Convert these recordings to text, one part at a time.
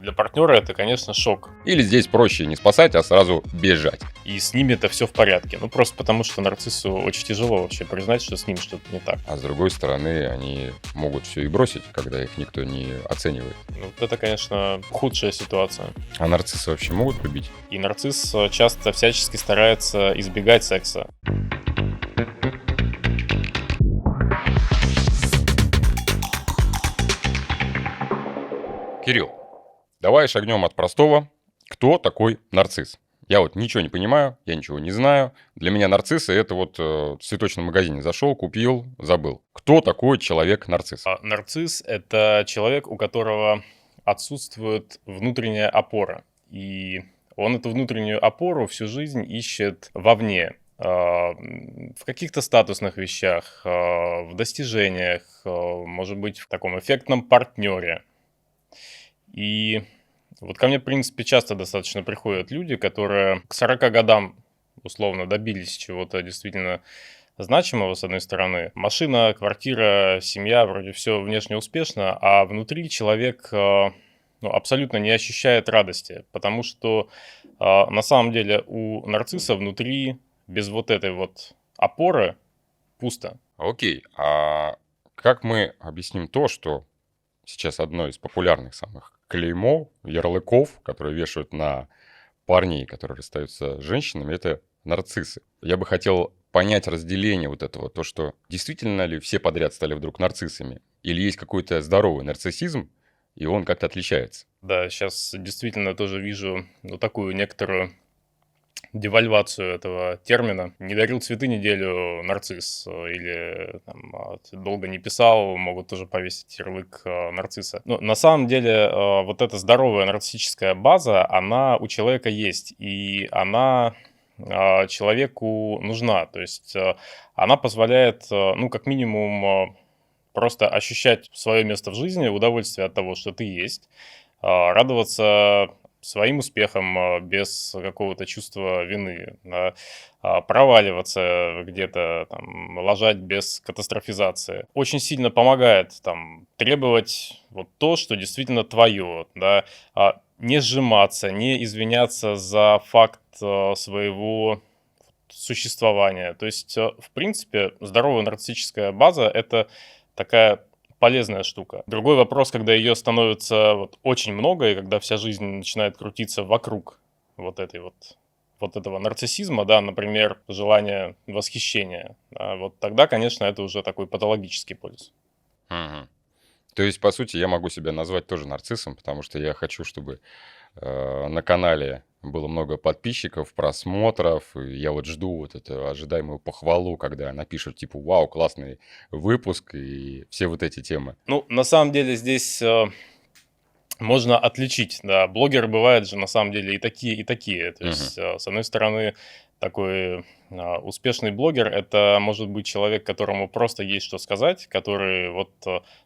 Для партнера это, конечно, шок. Или здесь проще не спасать, а сразу бежать? И с ними это все в порядке. Ну, просто потому что нарциссу очень тяжело вообще признать, что с ним что-то не так. А с другой стороны, они могут все и бросить, когда их никто не оценивает. Ну, вот это, конечно, худшая ситуация. А нарциссы вообще могут любить? И нарцисс часто всячески старается избегать секса. Кирилл, давай шагнем от простого. Кто такой нарцисс? Я вот ничего не понимаю, я ничего не знаю. Для меня нарциссы — это вот в цветочном магазине зашел, купил, забыл. Кто такой человек-нарцисс? Нарцисс — это человек, у которого отсутствует внутренняя опора. И он эту внутреннюю опору всю жизнь ищет вовне. В каких-то статусных вещах, в достижениях, может быть, в таком эффектном партнере. И вот ко мне, в принципе, часто достаточно приходят люди, которые к 40 годам условно добились чего-то действительно значимого, с одной стороны. Машина, квартира, семья, вроде все внешне успешно, а внутри человек абсолютно не ощущает радости, потому что на самом деле у нарцисса внутри без вот этой вот опоры пусто. Окей, а как мы объясним то, что сейчас одно из популярных самых клеймо, ярлыков, которые вешают на парней, которые расстаются с женщинами, это нарциссы. Я бы хотел понять разделение вот этого, то, что действительно ли все подряд стали вдруг нарциссами, или есть какой-то здоровый нарциссизм, и он как-то отличается. Да, сейчас действительно тоже вижу такую некоторую девальвацию этого термина. Не дарил цветы неделю нарцисс, или долго не писал, могут тоже повесить ярлык нарцисса. Но на самом деле вот эта здоровая нарциссическая база, она у человека есть, и она человеку нужна. То есть она позволяет, как минимум, просто ощущать свое место в жизни, удовольствие от того, что ты есть, радоваться своим успехом без какого-то чувства вины, да, проваливаться где-то, лажать без катастрофизации. Очень сильно помогает требовать вот то, что действительно твое, да, не сжиматься, не извиняться за факт своего существования. То есть, в принципе, здоровая нарциссическая база — это такая полезная штука. Другой вопрос, когда ее становится очень много, и когда вся жизнь начинает крутиться вокруг вот этого нарциссизма, да, например, желания восхищения, да, вот тогда, конечно, это уже такой патологический полюс. Мгм. То есть, по сути, я могу себя назвать тоже нарциссом, потому что я хочу, чтобы на канале было много подписчиков, просмотров. И я вот жду вот эту ожидаемую похвалу, когда напишут типа «Вау, классный выпуск» и все вот эти темы. На самом деле здесь можно отличить, да, блогеры бывают же на самом деле и такие. То есть, с одной стороны, такой успешный блогер — это может быть человек, которому просто есть что сказать, который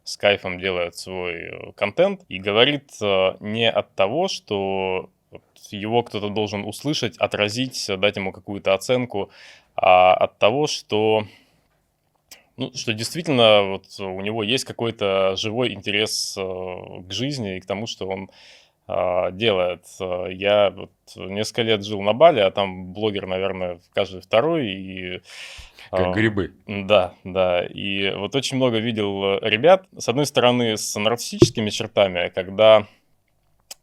с кайфом делает свой контент и говорит не от того, что его кто-то должен услышать, отразить, дать ему какую-то оценку, а от того, что что действительно у него есть какой-то живой интерес к жизни и к тому, что он делает. Я несколько лет жил на Бали, а там блогер, наверное, каждый второй. И, Как грибы. Да, да. И очень много видел ребят, с одной стороны, с нарциссическими чертами, когда,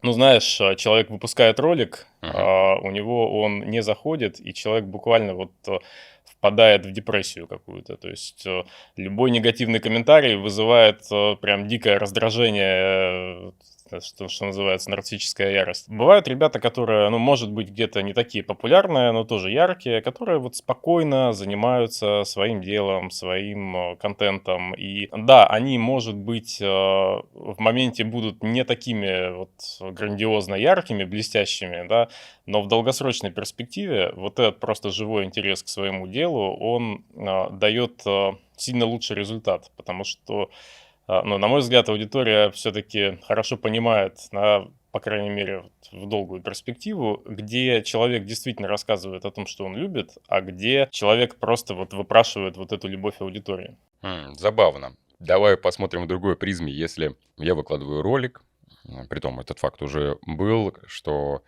знаешь, человек выпускает ролик, у него он не заходит, и человек буквально впадает в депрессию какую-то. То есть любой негативный комментарий вызывает прям дикое раздражение, что называется нарциссическая ярость. Бывают ребята, которые, может быть, где-то не такие популярные, но тоже яркие, которые спокойно занимаются своим делом, своим контентом. И да, они, может быть, в моменте будут не такими грандиозно яркими, блестящими, да, но в долгосрочной перспективе этот просто живой интерес к своему делу, он дает сильно лучший результат, потому что, на мой взгляд, аудитория все-таки хорошо понимает, по крайней мере, в долгую перспективу, где человек действительно рассказывает о том, что он любит, а где человек просто выпрашивает эту любовь аудитории. Забавно. Давай посмотрим в другой призме. Если я выкладываю ролик, притом этот факт уже был, что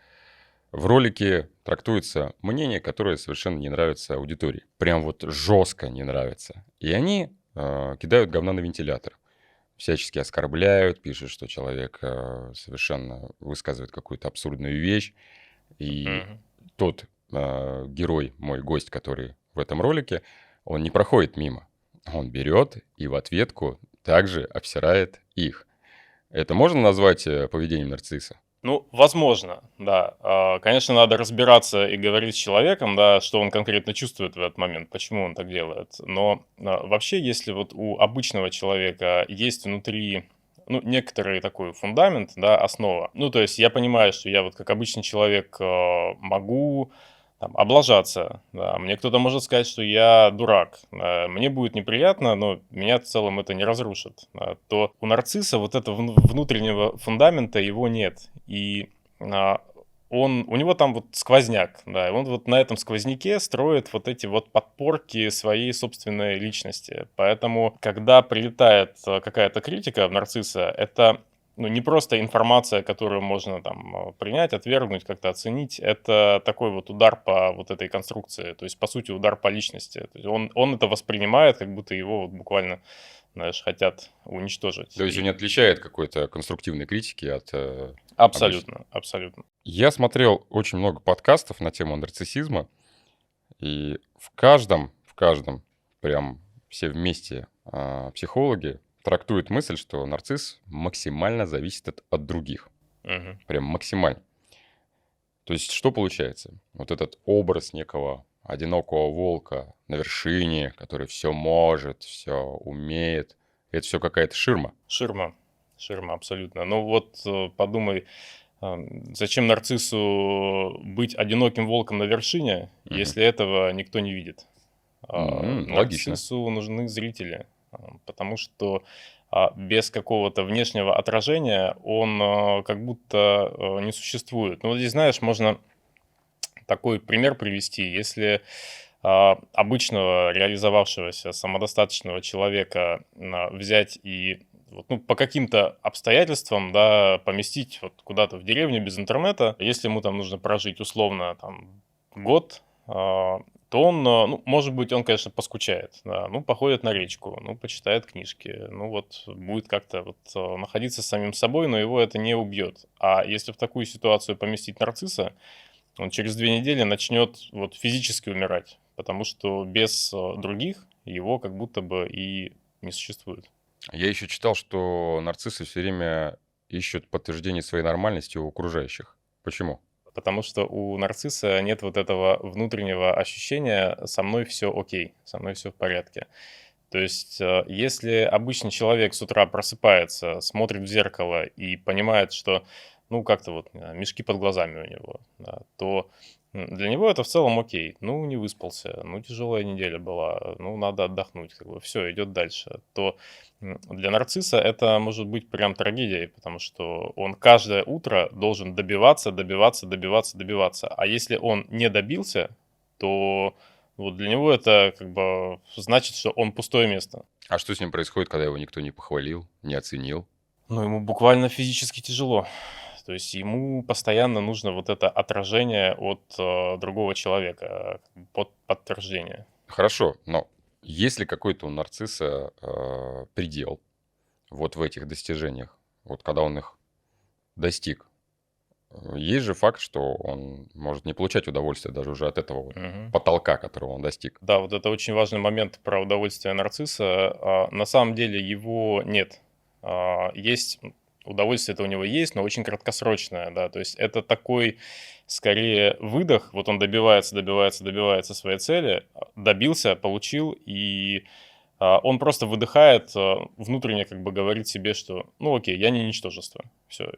в ролике трактуется мнение, которое совершенно не нравится аудитории. Прям вот жестко не нравится. И они кидают говна на вентилятор. Всячески оскорбляют, пишут, что человек совершенно высказывает какую-то абсурдную вещь. И Мгм. тот герой, мой гость, который в этом ролике, он не проходит мимо. Он берет и в ответку также обсирает их. Это можно назвать поведением нарцисса? Ну, возможно, да. Конечно, надо разбираться и говорить с человеком, да, что он конкретно чувствует в этот момент, почему он так делает. Но вообще, если вот у обычного человека есть внутри, ну, некоторый такой фундамент, да, основа. Ну, то есть я понимаю, что я вот как обычный человек могу там, облажаться, да. Мне кто-то может сказать, что я дурак. Мне будет неприятно, но меня в целом это не разрушит. То у нарцисса вот этого внутреннего фундамента его нет. И а, у него там вот сквозняк, да, и он вот на этом сквозняке строит вот эти вот подпорки своей собственной личности. Поэтому, когда прилетает какая-то критика в нарцисса, это ну, не просто информация, которую можно там принять, отвергнуть, как-то оценить. Это такой вот удар по вот этой конструкции. То есть, по сути, удар по личности. То есть он это воспринимает, как будто его вот буквально, знаешь, хотят уничтожить. То есть он не И отличает какой-то конструктивной критики от обычной. абсолютно, абсолютно. Я смотрел очень много подкастов на тему нарциссизма, и в каждом прям все вместе психологи трактуют мысль, что нарцисс максимально зависит от других. Мгм. Прям максимально. То есть что получается? Вот этот образ некого одинокого волка на вершине, который все может, все умеет, это все какая-то ширма. Ширма. Ширма, абсолютно. Ну вот подумай, зачем нарциссу быть одиноким волком на вершине, Мгм. если этого никто не видит? Логично. Нарциссу нужны зрители, потому что без какого-то внешнего отражения он как будто не существует. Ну, вот здесь, знаешь, можно такой пример привести. Если обычного реализовавшегося самодостаточного человека взять и вот, ну, по каким-то обстоятельствам, да, поместить вот куда-то в деревню без интернета, если ему там нужно прожить условно там год, то он, ну, может быть, он, конечно, поскучает, да, ну, походит на речку, ну, почитает книжки, ну, вот будет как-то вот находиться с самим собой, но его это не убьет. А если в такую ситуацию поместить нарцисса, он через 2 недели начнет вот физически умирать, потому что без других его как будто бы и не существует. Я еще читал, что нарциссы все время ищут подтверждение своей нормальности у окружающих. Почему? Потому что у нарцисса нет вот этого внутреннего ощущения «со мной все окей, со мной все в порядке». То есть, если обычный человек с утра просыпается, смотрит в зеркало и понимает, что, ну, как-то вот мешки под глазами у него, да, то для него это в целом окей. Ну, не выспался, ну, тяжелая неделя была, ну, надо отдохнуть, как бы все, идет дальше. То для нарцисса это может быть прям трагедией, потому что он каждое утро должен добиваться, добиваться, добиваться, добиваться. А если он не добился, то вот для него это как бы значит, что он пустое место. А что с ним происходит, когда его никто не похвалил, не оценил? Но ему буквально физически тяжело. То есть ему постоянно нужно вот это отражение от другого человека, подтверждение. Хорошо, но есть ли какой-то у нарцисса предел вот в этих достижениях, вот когда он их достиг? Есть же факт, что он может не получать удовольствие даже уже от этого вот Мгм. потолка, которого он достиг. Да, вот это очень важный момент про удовольствие нарцисса. На самом деле его нет. Есть удовольствие, это у него есть, но очень краткосрочное, да. То есть это такой, скорее, выдох. Вот он добивается, добивается, добивается своей цели, добился, получил, и он просто выдыхает, внутренне как бы говорит себе, что, ну окей, я не ничтожество. Все.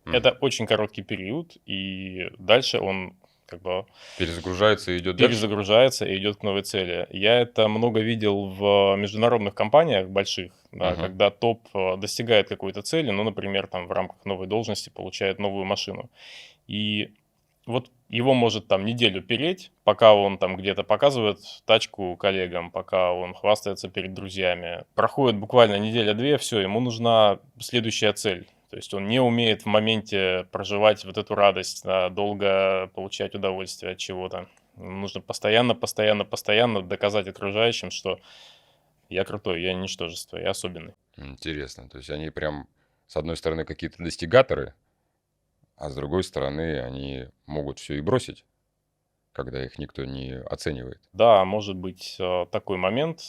Мгм. Это очень короткий период, и дальше он как бы Перезагружается и идет дальше? перезагружается и идет к новой цели. Я это много видел в международных компаниях больших, да, Мгм. когда топ достигает какой-то цели, ну, например, там в рамках новой должности получает новую машину. И вот его может там неделю переть, пока он там где-то показывает тачку коллегам, пока он хвастается перед друзьями. Проходит буквально неделя-две, все, ему нужна следующая цель. То есть он не умеет в моменте проживать вот эту радость, да, долго получать удовольствие от чего-то. Нужно постоянно, постоянно, постоянно доказать окружающим, что я крутой, я ничтожество, я особенный. Интересно. То есть они прям, с одной стороны, какие-то достигаторы, а с другой стороны, они могут все и бросить, когда их никто не оценивает. Да, может быть, такой момент.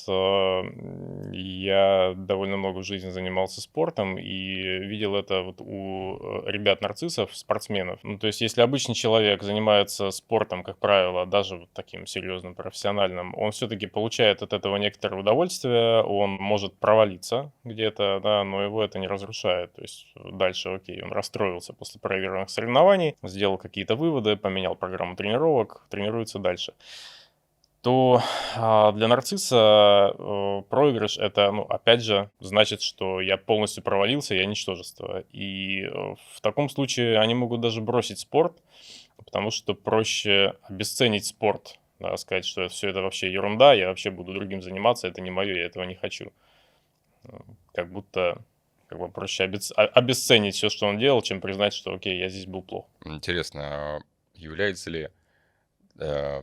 Я довольно много в жизни занимался спортом и видел это вот у ребят-нарциссов, спортсменов. Ну, то есть, если обычный человек занимается спортом, как правило, даже вот таким серьезным, профессиональным, он все-таки получает от этого некоторое удовольствие, он может провалиться где-то, да, но его это не разрушает. То есть, дальше, окей, он расстроился после проигранных соревнований, сделал какие-то выводы, поменял программу тренировок, тренируется дальше. То для нарцисса проигрыш это, ну, опять же, значит, что я полностью провалился, я ничтожество. И в таком случае они могут даже бросить спорт, потому что проще обесценить спорт, да, сказать, что все это вообще ерунда, я вообще буду другим заниматься, это не мое, я этого не хочу. Как будто как бы проще обесценить все, что он делал, чем признать, что окей, я здесь был плох. Интересно, является ли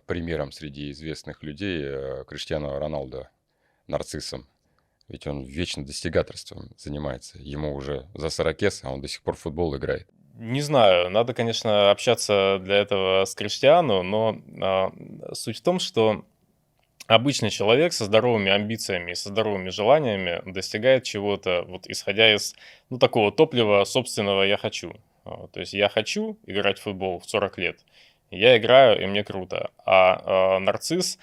примером среди известных людей Криштиану Роналдо нарциссом? Ведь он вечно достигаторством занимается. Ему уже за 40, а он до сих пор в футбол играет. Не знаю, надо, конечно, общаться для этого с Криштиану, но суть в том, что обычный человек со здоровыми амбициями и со здоровыми желаниями достигает чего-то, вот исходя из, ну, такого топлива собственного «я хочу». То есть я хочу играть в футбол в 40 лет, я играю, и мне круто. А нарцисс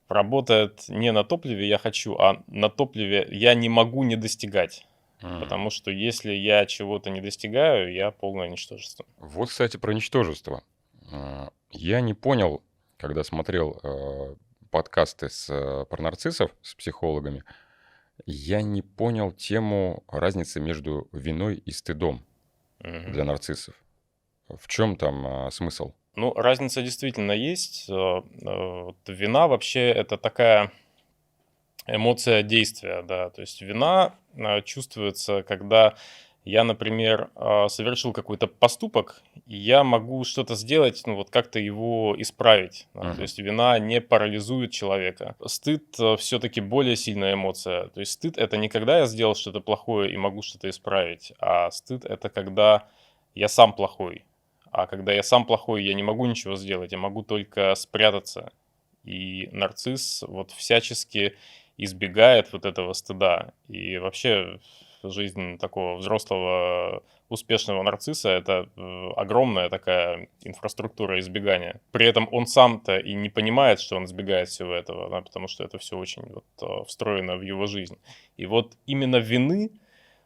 работает не на топливе «я хочу», а на топливе «я не могу не достигать». Потому что если я чего-то не достигаю, я полное ничтожество. Вот, кстати, про ничтожество. Я не понял, когда смотрел подкасты про нарциссов с психологами, я не понял тему разницы между виной и стыдом Мгм. для нарциссов. В чем там смысл? Ну, разница действительно есть. Вот вина вообще это такая эмоция действия, да. То есть вина чувствуется, когда я, например, совершил какой-то поступок, и я могу что-то сделать, ну вот как-то его исправить. Да. То Мгм. есть вина не парализует человека. Стыд все-таки более сильная эмоция. То есть стыд это не когда я сделал что-то плохое и могу что-то исправить, а стыд это когда я сам плохой. А когда я сам плохой, я не могу ничего сделать, я могу только спрятаться. И нарцисс вот всячески избегает вот этого стыда. И вообще жизнь такого взрослого успешного нарцисса — это огромная такая инфраструктура избегания. При этом он сам-то и не понимает, что он избегает всего этого, да, потому что это все очень вот, встроено в его жизнь. И вот именно вины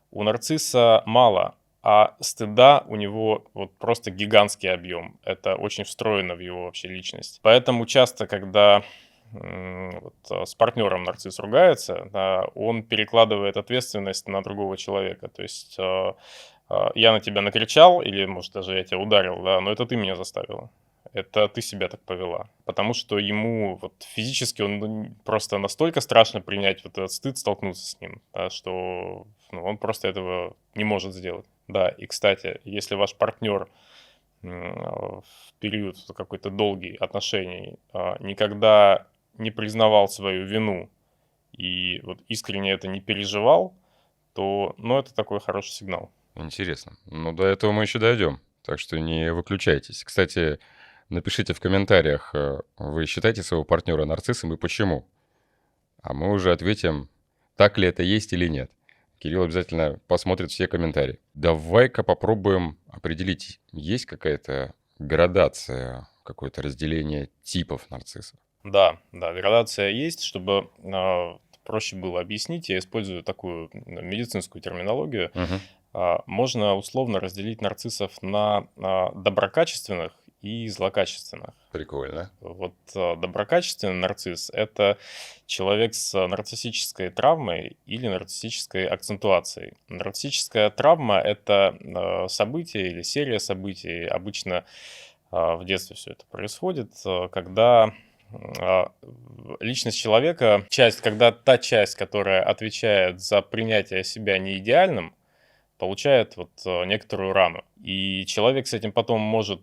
у нарцисса мало, а стыда у него вот просто гигантский объем. Это очень встроено в его вообще личность. Поэтому часто, когда с партнером нарцисс ругается, да, он перекладывает ответственность на другого человека. То есть я на тебя накричал, или, может, даже я тебя ударил, да, но это ты меня заставила. Это ты себя так повела. Потому что ему вот физически он просто настолько страшно принять вот этот стыд, столкнуться с ним, да, что он просто этого не может сделать. Да, и, кстати, если ваш партнер в период какой-то долгий отношений никогда не признавал свою вину и вот искренне это не переживал, то, это такой хороший сигнал. Интересно. Ну, до этого мы еще дойдем. Так что не выключайтесь. Кстати, напишите в комментариях, вы считаете своего партнера нарциссом и почему? А мы уже ответим, так ли это есть или нет. Кирилл обязательно посмотрит все комментарии. Давай-ка попробуем определить, есть какая-то градация, какое-то разделение типов нарциссов. Да, градация есть, чтобы проще было объяснить. Я использую такую медицинскую терминологию. Мгм. Можно условно разделить нарциссов на доброкачественных и злокачественных. Прикольно. Вот доброкачественный нарцисс — это человек с нарциссической травмой или нарциссической акцентуацией. Нарциссическая травма — это событие или серия событий. Обычно в детстве все это происходит, когда личность человека, когда та часть, которая отвечает за принятие себя не идеальным, получает вот некоторую рану. И человек с этим потом может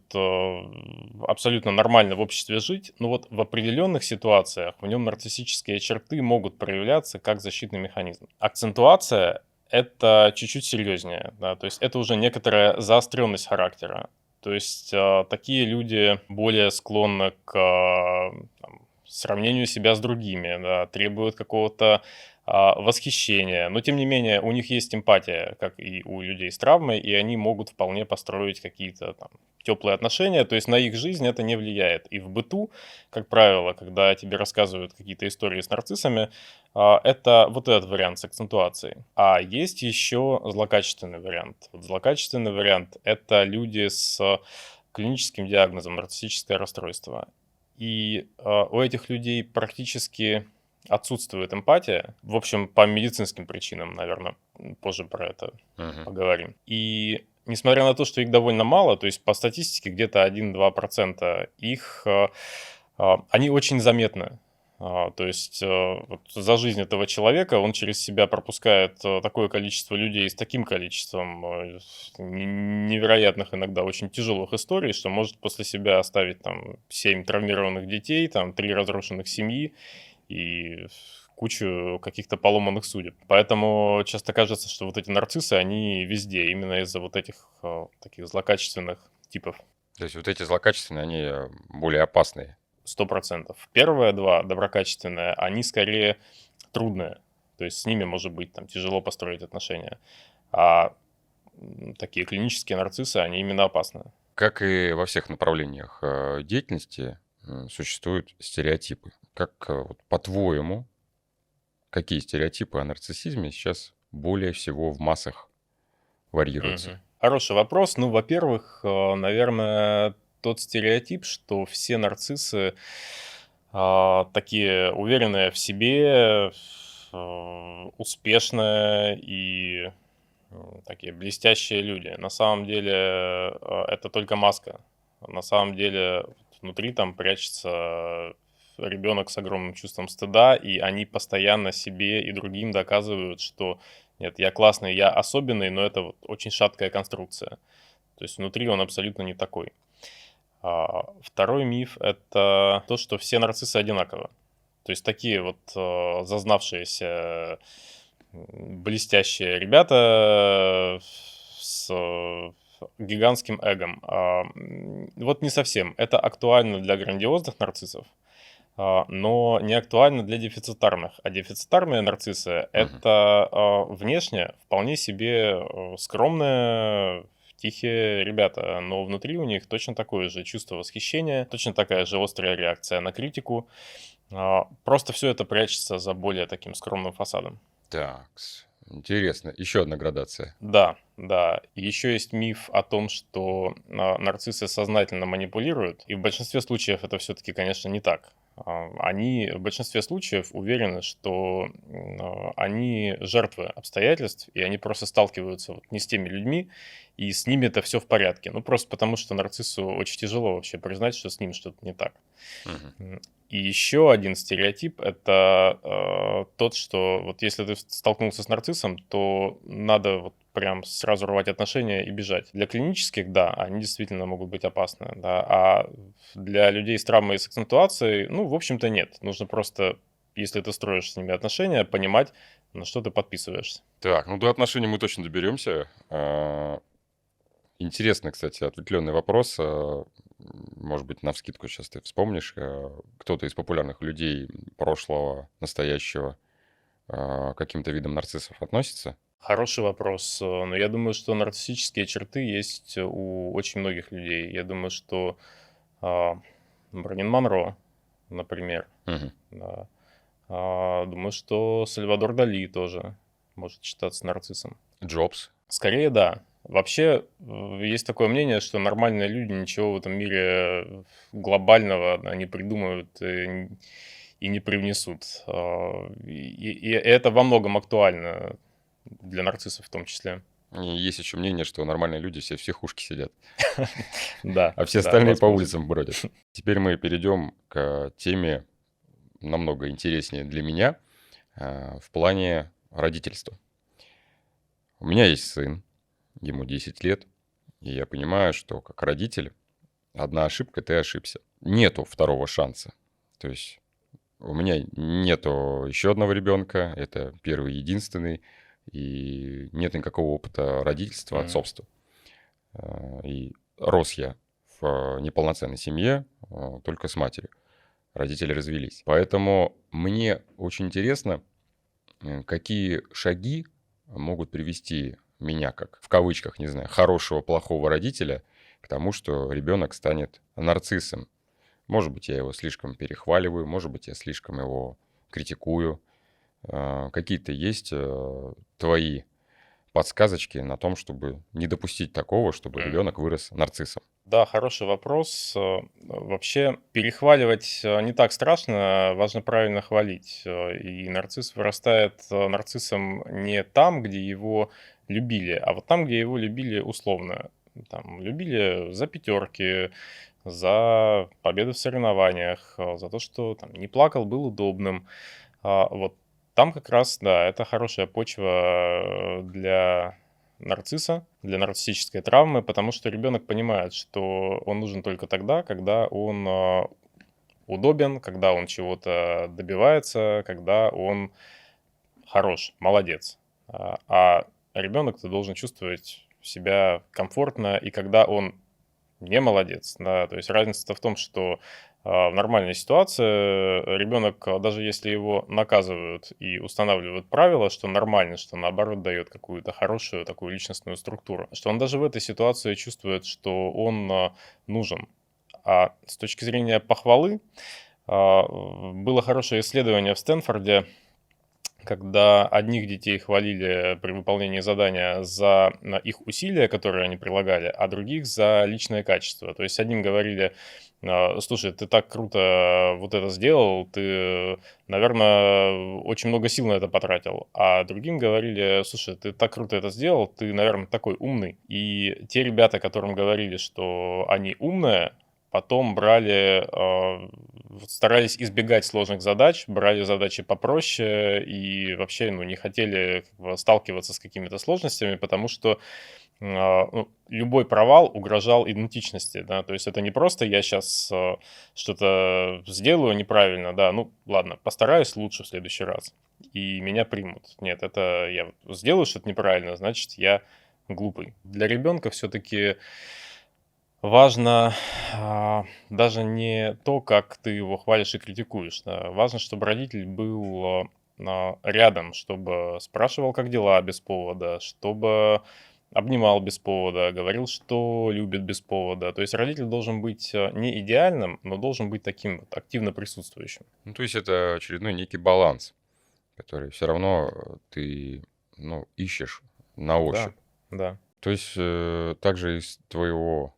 абсолютно нормально в обществе жить, но вот в определенных ситуациях в нем нарциссические черты могут проявляться как защитный механизм. Акцентуация — это чуть-чуть серьезнее, да, то есть это уже некоторая заостренность характера. То есть такие люди более склонны к там, сравнению себя с другими, да, требуют какого-то восхищения. Но тем не менее у них есть эмпатия, как и у людей с травмой, и они могут вполне построить какие-то там теплые отношения, то есть на их жизнь это не влияет. И в быту, как правило, когда тебе рассказывают какие-то истории с нарциссами, это вот этот вариант с акцентуацией. А есть еще злокачественный вариант. Вот злокачественный вариант — это люди с клиническим диагнозом нарциссическое расстройство. И у этих людей практически отсутствует эмпатия. В общем, по медицинским причинам, наверное, позже про это поговорим. И несмотря на то, что их довольно мало, то есть по статистике где-то 1-2%, они очень заметны. То есть вот за жизнь этого человека он через себя пропускает такое количество людей с таким количеством невероятных, иногда очень тяжелых историй, что может после себя оставить там 7 травмированных детей, там 3 разрушенных семьи и кучу каких-то поломанных судеб. Поэтому часто кажется, что вот эти нарциссы, они везде, именно из-за вот этих таких злокачественных типов. То есть вот эти злокачественные, они более опасные. 100%. Первые два, доброкачественные, они скорее трудные. То есть с ними, может быть, там тяжело построить отношения. А такие клинические нарциссы, они именно опасны. Как и во всех направлениях деятельности, существуют стереотипы. Как, вот, по-твоему, какие стереотипы о нарциссизме сейчас более всего в массах варьируются? Хороший вопрос. Ну, во-первых, наверное, тот стереотип, что все нарциссы такие уверенные в себе, успешные и такие блестящие люди. На самом деле это только маска. На самом деле внутри там прячется ребенок с огромным чувством стыда, и они постоянно себе и другим доказывают, что нет, я классный, я особенный, но это вот очень шаткая конструкция. То есть внутри он абсолютно не такой. Второй миф — это то, что все нарциссы одинаковы. То есть такие вот зазнавшиеся блестящие ребята с гигантским эгом. Вот не совсем. Это актуально для грандиозных нарциссов, но не актуально для дефицитарных. А дефицитарные нарциссы — это внешне вполне себе скромные, тихие ребята, но внутри у них точно такое же чувство восхищения, точно такая же острая реакция на критику. Просто все это прячется за более таким скромным фасадом. Так, интересно. Еще одна градация. Да, да. Еще есть миф о том, что нарциссы сознательно манипулируют, и в большинстве случаев это все-таки, конечно, не так. Они в большинстве случаев уверены, что они жертвы обстоятельств, и они просто сталкиваются вот не с теми людьми, и с ними это все в порядке. Ну, просто потому что нарциссу очень тяжело вообще признать, что с ним что-то не так. И еще один стереотип — это тот, что вот если ты столкнулся с нарциссом, то надо вот прям сразу рвать отношения и бежать. Для клинических, да, они действительно могут быть опасны, да, а для людей с травмой и с акцентуацией, ну, в общем-то, нет. Нужно просто, если ты строишь с ними отношения, понимать, на что ты подписываешься. Так, ну до отношений мы точно доберемся. Интересный, кстати, ответвленный вопрос. Может быть, навскидку сейчас ты вспомнишь, кто-то из популярных людей прошлого, настоящего, к каким-то видам нарциссов относится? Хороший вопрос. Но я думаю, что нарциссические черты есть у очень многих людей. Я думаю, что Мерлин Монро, например, Мгм. да. Думаю, что Сальвадор Дали тоже может считаться нарциссом. Джобс. Скорее, да. Вообще, есть такое мнение, что нормальные люди ничего в этом мире глобального не придумают и не привнесут. И это во многом актуально для нарциссов в том числе. И есть еще мнение, что нормальные люди все в психушке сидят, Да, а все да, остальные по возможно. улицам бродят. Теперь мы перейдем к теме намного интереснее для меня, в плане родительства. У меня есть сын, 5 лет, и он ему 10 лет, и я понимаю, что как родитель одна ошибка, ты ошибся. Нету второго шанса. То есть у меня нету еще одного ребенка, это первый и единственный, и нет никакого опыта родительства, Мгм. отцовства. И рос я в неполноценной семье, только с матерью. Родители развелись. Поэтому мне очень интересно, какие шаги могут привести меня, как в кавычках, не знаю, хорошего, плохого родителя, к тому, что ребенок станет нарциссом. Может быть, я его слишком перехваливаю, может быть, я слишком его критикую. Какие-то есть твои подсказочки на том, чтобы не допустить такого, чтобы Мгм. ребенок вырос нарциссом? Да, хороший вопрос. Вообще перехваливать не так страшно, важно правильно хвалить. И нарцисс вырастает нарциссом не там, где его любили, а вот там, где его любили условно. Там любили за пятерки, за победы в соревнованиях, за то, что там не плакал, был удобным. Вот там как раз, да, это хорошая почва для нарцисса, для нарциссической травмы, потому что ребенок понимает, что он нужен только тогда, когда он удобен, когда он чего-то добивается, когда он хорош, молодец. А ребенок-то должен чувствовать себя комфортно, и когда он не молодец, да. То есть разница-то в том, что в нормальной ситуации ребенок, даже если его наказывают и устанавливают правила, что нормально, что наоборот дает какую-то хорошую такую личностную структуру, что он даже в этой ситуации чувствует, что он нужен. А с точки зрения похвалы, было хорошее исследование в Стэнфорде, когда одних детей хвалили при выполнении задания за их усилия, которые они прилагали, а других за личное качество. То есть одним говорили: слушай, ты так круто вот это сделал, ты, наверное, очень много сил на это потратил. А другим говорили: слушай, ты так круто это сделал, ты, наверное, такой умный. И те ребята, которым говорили, что они умные, потом брали, вот старались избегать сложных задач, брали задачи попроще и вообще, ну, не хотели как бы сталкиваться с какими-то сложностями, потому что, ну, любой провал угрожал идентичности, да. То есть это не просто я сейчас что-то сделаю неправильно, да, ну, ладно, постараюсь лучше в следующий раз, и меня примут. Нет, это я вот сделаю что-то неправильно, значит, я глупый. Для ребенка все-таки важно, даже не то, как ты его хвалишь и критикуешь, да. Важно, чтобы родитель был, рядом, чтобы спрашивал, как дела без повода, чтобы обнимал без повода, говорил, что любит без повода. То есть родитель должен быть, не идеальным, но должен быть таким вот активно присутствующим. Ну, то есть это очередной некий баланс, который все равно ты, ну, ищешь на Да, ощупь. да. То есть также из твоего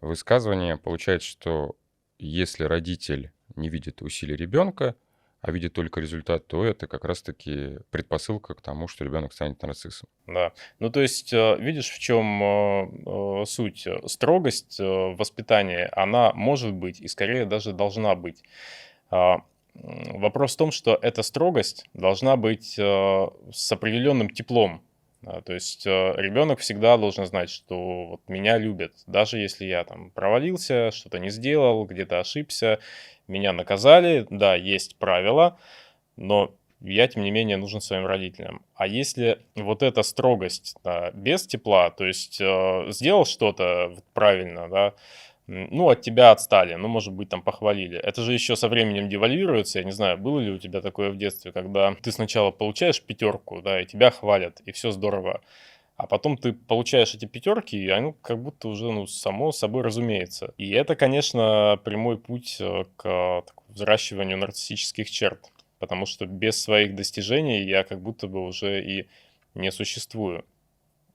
высказывания получается, что если родитель не видит усилий ребенка, а видит только результат, то это как раз-таки предпосылка к тому, что ребенок станет нарциссом. Да. Ну, то есть, видишь, в чем суть? Строгость в воспитании, она может быть и скорее даже должна быть. Вопрос в том, что эта строгость должна быть с определенным теплом. То есть ребенок всегда должен знать, что вот меня любят, даже если я там провалился, что-то не сделал, где-то ошибся, меня наказали. Да, есть правила, но я, тем не менее, нужен своим родителям. А если вот эта строгость, да, без тепла, то есть сделал что-то вот правильно, да, ну, от тебя отстали, ну, может быть, там похвалили. Это же еще со временем девальвируется. Я не знаю, было ли у тебя такое в детстве, когда ты сначала получаешь пятерку, да, и тебя хвалят, и все здорово. А потом ты получаешь эти пятерки, и оно как будто уже, ну, само собой разумеется. И это, конечно, прямой путь к взращиванию нарциссических черт. Потому что без своих достижений я как будто бы уже и не существую.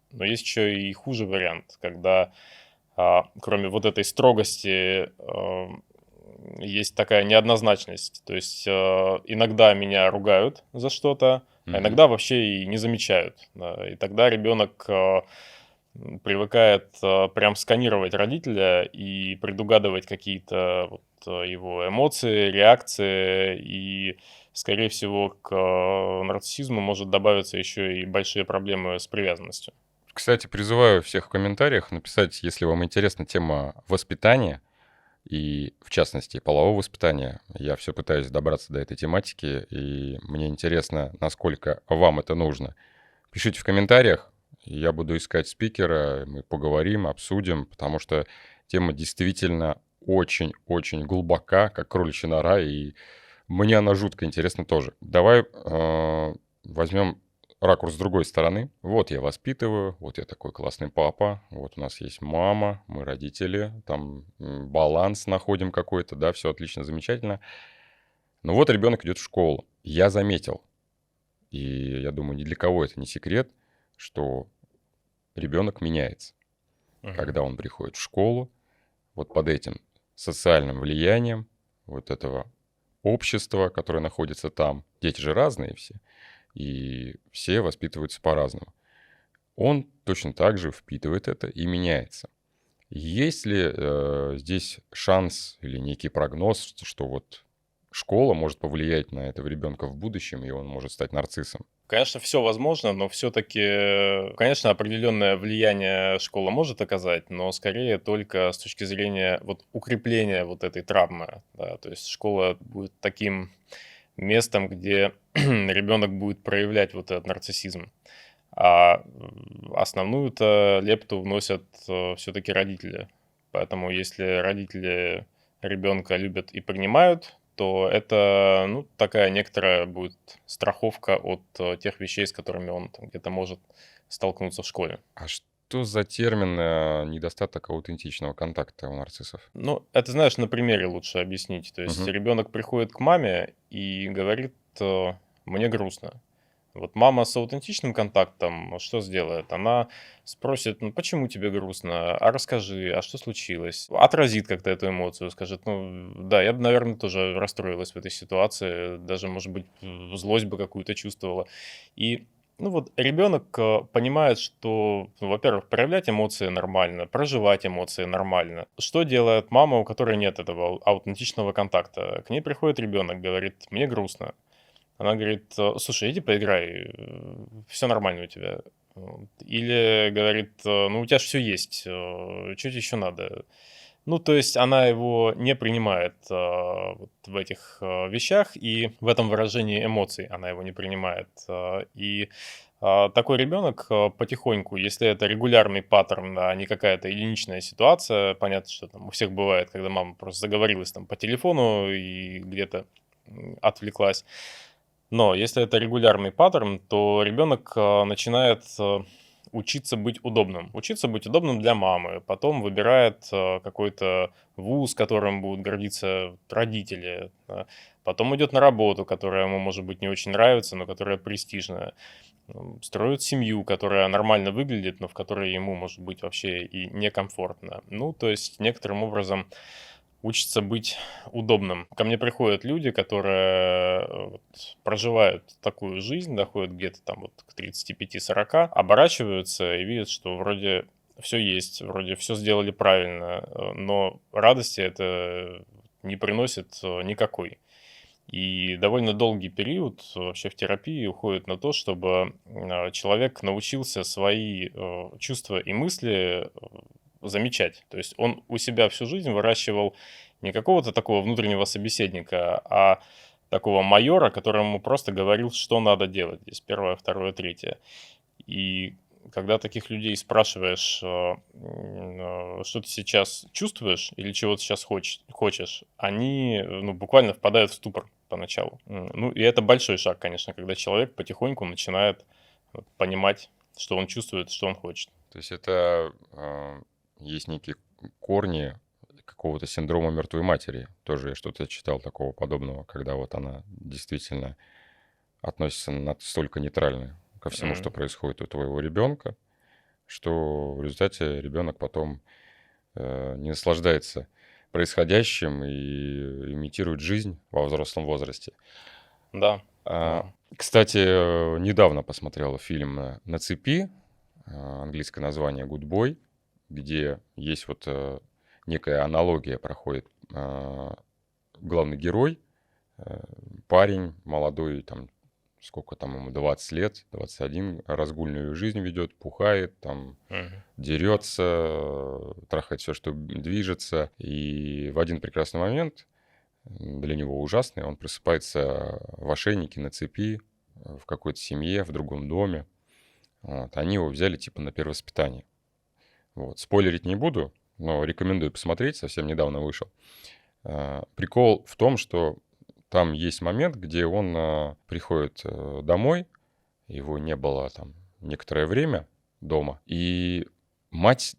Но есть еще и хуже вариант, когда кроме вот этой строгости, есть такая неоднозначность. То есть иногда меня ругают за что-то, а Мгм. иногда вообще и не замечают. Да. И тогда ребенок привыкает прям сканировать родителя и предугадывать какие-то вот, его эмоции, реакции. И, скорее всего, к нарциссизму может добавиться еще и большие проблемы с привязанностью. Кстати, призываю всех в комментариях написать, если вам интересна тема воспитания и, в частности, полового воспитания. Я все пытаюсь добраться до этой тематики, и мне интересно, насколько вам это нужно. Пишите в комментариях, я буду искать спикера, мы поговорим, обсудим, потому что тема действительно очень-очень глубока, как кроличья нора, и мне она жутко интересна тоже. Давай возьмем ракурс с другой стороны. Вот я воспитываю, вот я такой классный папа, вот у нас есть мама, мы родители, там баланс находим какой-то, да, все отлично, замечательно. Но вот ребенок идет в школу. Я заметил, и я думаю, ни для кого это не секрет, что ребенок меняется, Мгм. когда он приходит в школу, вот под этим социальным влиянием вот этого общества, которое находится там. Дети же разные все, и все воспитываются по-разному. Он точно так же впитывает это и меняется. Есть ли здесь шанс или некий прогноз, что вот школа может повлиять на этого ребенка в будущем, и он может стать нарциссом? Конечно, все возможно, но все-таки, конечно, определенное влияние школа может оказать, но скорее только с точки зрения вот укрепления вот этой травмы. Да. То есть школа будет таким местом, где ребенок будет проявлять вот этот нарциссизм. А основную-то лепту вносят все-таки родители. Поэтому если родители ребенка любят и принимают, то это, ну, такая некоторая будет страховка от тех вещей, с которыми он там где-то может столкнуться в школе. А что за термин недостаток аутентичного контакта у нарциссов? Ну, это, знаешь, на примере лучше объяснить. То есть Мгм. ребенок приходит к маме и говорит, мне грустно. Вот мама с аутентичным контактом что сделает? Она спросит, ну почему тебе грустно? А расскажи, а что случилось? Отразит как-то эту эмоцию, скажет, ну да, я бы, наверное, тоже расстроилась в этой ситуации, даже, может быть, злость бы какую-то чувствовала. И ну вот ребенок понимает, что, ну, во-первых, проявлять эмоции нормально, проживать эмоции нормально. Что делает мама, у которой нет этого аутентичного контакта? К ней приходит ребенок, говорит, мне грустно. Она говорит: "Слушай, иди поиграй, все нормально у тебя". Вот. Или говорит: "Ну, у тебя ж всё есть, чё тебе еще надо?" Ну, то есть она его не принимает, вот в этих, вещах, и в этом выражении эмоций она его не принимает. Такой ребенок, потихоньку, если это регулярный паттерн, а не какая-то единичная ситуация, понятно, что там у всех бывает, когда мама просто заговорилась там по телефону и где-то, отвлеклась. Но если это регулярный паттерн, то ребенок начинает учиться быть удобным. Учиться быть удобным для мамы. Потом выбирает какой-то вуз, которым будут гордиться родители. Да. Потом идет на работу, которая ему, может быть, не очень нравится, но которая престижная. Строит семью, которая нормально выглядит, но в которой ему, может быть, вообще и некомфортно. Ну, то есть, некоторым образом учится быть удобным. Ко мне приходят люди, которые вот проживают такую жизнь, доходят где-то там вот к 35-40, оборачиваются и видят, что вроде все есть, вроде все сделали правильно, но радости это не приносит никакой. И довольно долгий период вообще в терапии уходит на то, чтобы человек научился свои чувства и мысли замечать. То есть он у себя всю жизнь выращивал не какого-то такого внутреннего собеседника, а такого майора, которому просто говорил, что надо делать. Здесь первое, второе, третье. И когда таких людей спрашиваешь, что ты сейчас чувствуешь или чего ты сейчас хочешь, они ну, буквально впадают в ступор поначалу. Ну, и это большой шаг, конечно, когда человек потихоньку начинает вот понимать, что он чувствует, что он хочет. То есть это есть некие корни какого-то синдрома мертвой матери. Тоже я что-то читал такого подобного, когда вот она действительно относится настолько нейтрально ко всему, что М. происходит у твоего ребенка, что в результате ребенок потом не наслаждается происходящим и имитирует жизнь во взрослом возрасте. Да, А, да. Кстати, недавно посмотрел фильм «На цепи», английское название «Good Boy», где есть вот некая аналогия проходит. Главный герой, э, парень молодой, там, сколько там ему, 20 лет, 21, разгульную жизнь ведет, пухает, там Мгм. дерется, трахает все, что движется. И в один прекрасный момент, для него ужасный, он просыпается в ошейнике, на цепи, в какой-то семье, в другом доме. Вот. Они его взяли типа на перевоспитание. Вот. Спойлерить не буду, но рекомендую посмотреть, совсем недавно вышел. Прикол в том, что там есть момент, где он приходит домой, его не было там некоторое время дома, и мать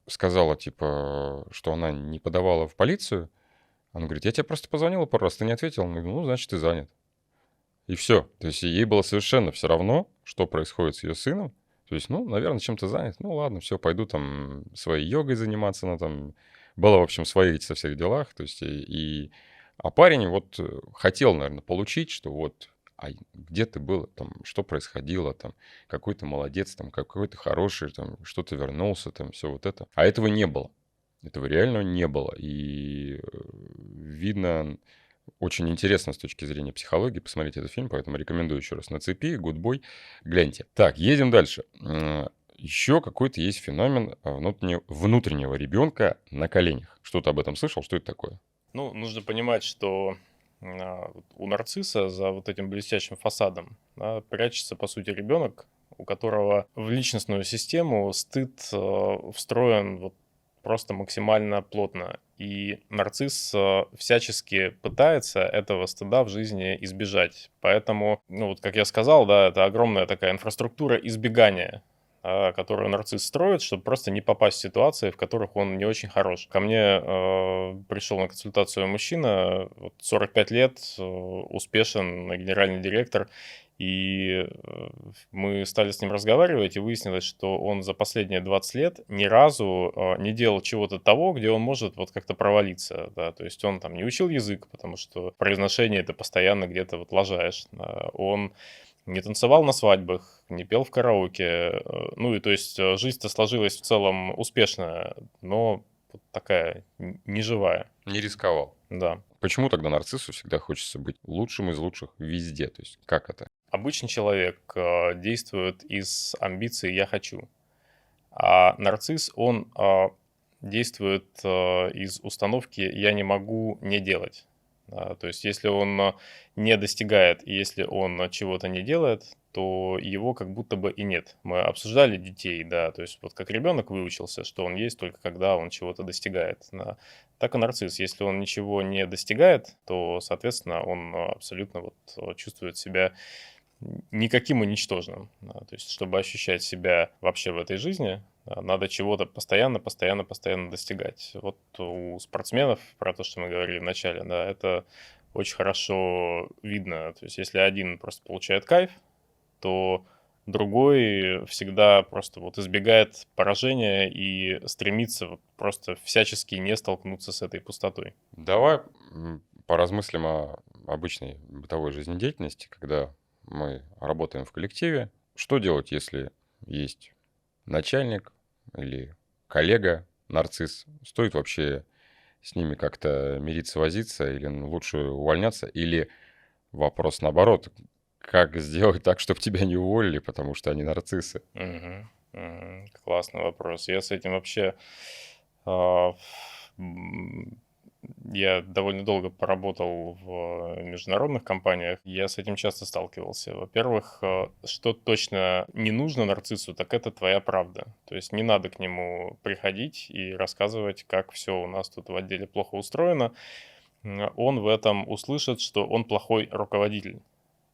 сказала, типа, что она не подавала в полицию. Она говорит, я тебе просто позвонила пару раз, ты не ответил. Он говорит, ну, значит, ты занят. И все. То есть ей было совершенно все равно, что происходит с ее сыном. То есть, ну, наверное, чем-то занят. Ну, ладно, все, пойду там своей йогой заниматься. Она там была, в общем, в своих со всех делах. То есть, а парень вот хотел, наверное, получить, что вот, где ты был, там, что происходило, там, какой ты молодец, там, какой ты хороший, там, что ты вернулся, там, все вот это. А этого не было. Этого реально не было. И видно, очень интересно с точки зрения психологии посмотреть этот фильм, поэтому рекомендую еще раз. «На цепи», «Гудбой», гляньте. Так, едем дальше. Еще какой-то есть феномен внутреннего ребенка на коленях. Что ты об этом слышал? Что это такое? Ну, нужно понимать, что вот у нарцисса за вот этим блестящим фасадом, да, прячется, по сути, ребенок, у которого в личностную систему стыд встроен вот просто максимально плотно. И нарцисс всячески пытается этого стыда в жизни избежать. Поэтому, ну вот как я сказал, да, это огромная такая инфраструктура избегания, которую нарцисс строит, чтобы просто не попасть в ситуации, в которых он не очень хорош. Ко мне пришел на консультацию мужчина, вот 45 лет, успешен, генеральный директор, и мы стали с ним разговаривать, и выяснилось, что он за последние 20 лет ни разу не делал чего-то того, где он может вот как-то провалиться, да, то есть он там не учил язык, потому что произношение это постоянно где-то вот лажаешь, да. Он не танцевал на свадьбах, не пел в караоке. Ну и то есть жизнь-то сложилась в целом успешная, но вот такая неживая. Не рисковал. Да. Почему тогда нарциссу всегда хочется быть лучшим из лучших везде? То есть как это? Обычный человек действует из амбиции «я хочу», а нарцисс, он действует из установки «я не могу не делать». То есть если он не достигает и если он чего-то не делает, то его как будто бы и нет. Мы обсуждали детей, да, то есть вот как ребенок выучился, что он есть только когда он чего-то достигает. Да. Так и нарцисс, если он ничего не достигает, то, соответственно, он абсолютно вот чувствует себя никаким и ничтожным. Да. То есть, чтобы ощущать себя вообще в этой жизни, надо чего-то постоянно достигать. Вот у спортсменов, про то, что мы говорили в начале, да, это очень хорошо видно. То есть, если один просто получает кайф, то другой всегда просто вот избегает поражения и стремится вот просто всячески не столкнуться с этой пустотой. Давай поразмыслим о обычной бытовой жизнедеятельности, когда мы работаем в коллективе. Что делать, если есть начальник или коллега, нарцисс? Стоит вообще с ними как-то мириться, возиться, или лучше увольняться? Или вопрос наоборот, как сделать так, чтобы тебя не уволили, потому что они нарциссы? Мгм, мгм. Классный вопрос. Я с этим вообще а, м, я довольно долго поработал в международных компаниях. Я с этим часто сталкивался. Во-первых, что точно не нужно нарциссу, так это твоя правда. То есть не надо к нему приходить и рассказывать, как все у нас тут в отделе плохо устроено. Он в этом услышит, что он плохой руководитель.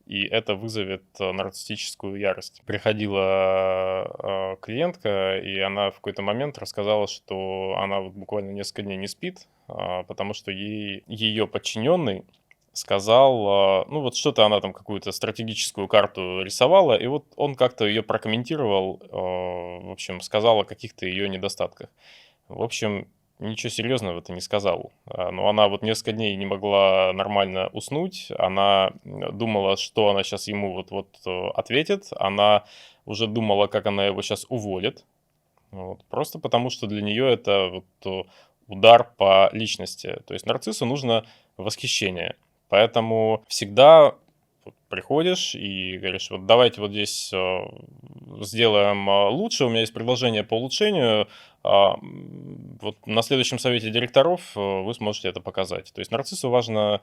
И это вызовет нарциссическую ярость. Приходила клиентка, и она в какой-то момент рассказала, что она вот буквально несколько дней не спит, потому что ей ее подчиненный сказал, ну вот что-то она там какую-то стратегическую карту рисовала, и вот он как-то ее прокомментировал, в общем, сказал о каких-то ее недостатках. В общем, ничего серьезного ты не сказал. Но она вот несколько дней не могла нормально уснуть. Она думала, что она сейчас ему вот ответит. Она уже думала, как она его сейчас уволит. Вот. Просто потому, что для нее это вот удар по личности. То есть нарциссу нужно восхищение. Поэтому всегда вот приходишь и говоришь: "Вот давайте вот здесь, сделаем, лучше, у меня есть предложение по улучшению, вот на следующем совете директоров, вы сможете это показать". То есть нарциссу важно,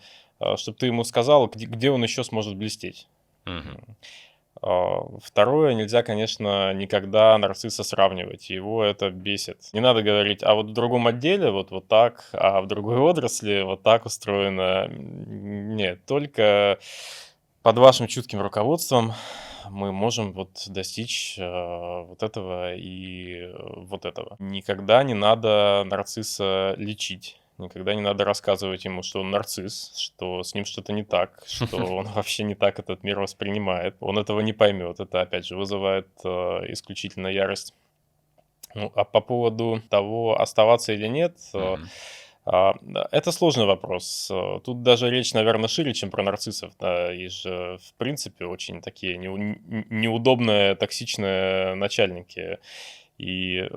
чтобы ты ему сказал, где он еще сможет блестеть. Мгм. Второе, нельзя, конечно, никогда нарцисса сравнивать. Его это бесит. Не надо говорить: "А вот в другом отделе вот так, а в другой отрасли вот так устроено". Нет, только под вашим чутким руководством мы можем вот достичь, вот этого и вот этого. Никогда не надо нарцисса лечить. Никогда не надо рассказывать ему, что он нарцисс, что с ним что-то не так, что он вообще не так этот мир воспринимает. Он этого не поймет. Это, опять же, вызывает исключительно ярость. Ну, а по поводу того, оставаться или нет, Мгм. да, это сложный вопрос. Тут даже речь, наверное, шире, чем про нарциссов. Да. Есть же, в принципе, очень такие неудобные, токсичные начальники. И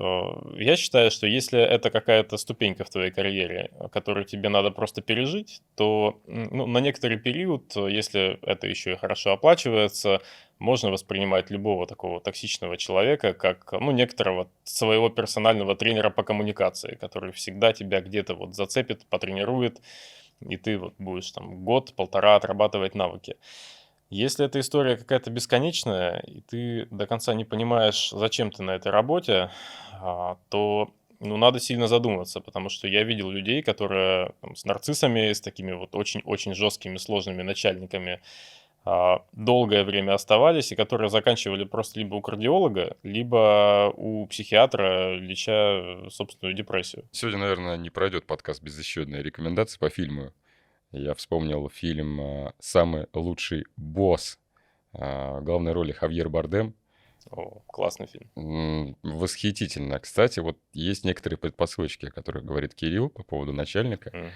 я считаю, что если это какая-то ступенька в твоей карьере, которую тебе надо просто пережить, то ну, на некоторый период, если это еще и хорошо оплачивается, можно воспринимать любого такого токсичного человека как, ну, некоторого своего персонального тренера по коммуникации, который всегда тебя где-то вот зацепит, потренирует, и ты вот будешь там год-полтора отрабатывать навыки. Если эта история какая-то бесконечная, и ты до конца не понимаешь, зачем ты на этой работе, то ну, надо сильно задуматься, потому что я видел людей, которые там, с нарциссами, с такими вот очень-очень жесткими, сложными начальниками долгое время оставались, и которые заканчивали просто либо у кардиолога, либо у психиатра, леча собственную депрессию. Сегодня, наверное, не пройдет подкаст без еще одной рекомендации по фильму. Я вспомнил фильм «Самый лучший босс». В главной роли Хавьер Бардем. О, классный фильм. Восхитительно. Кстати, вот есть некоторые предпосылочки, о которых говорит Кирилл по поводу начальника. Мгм.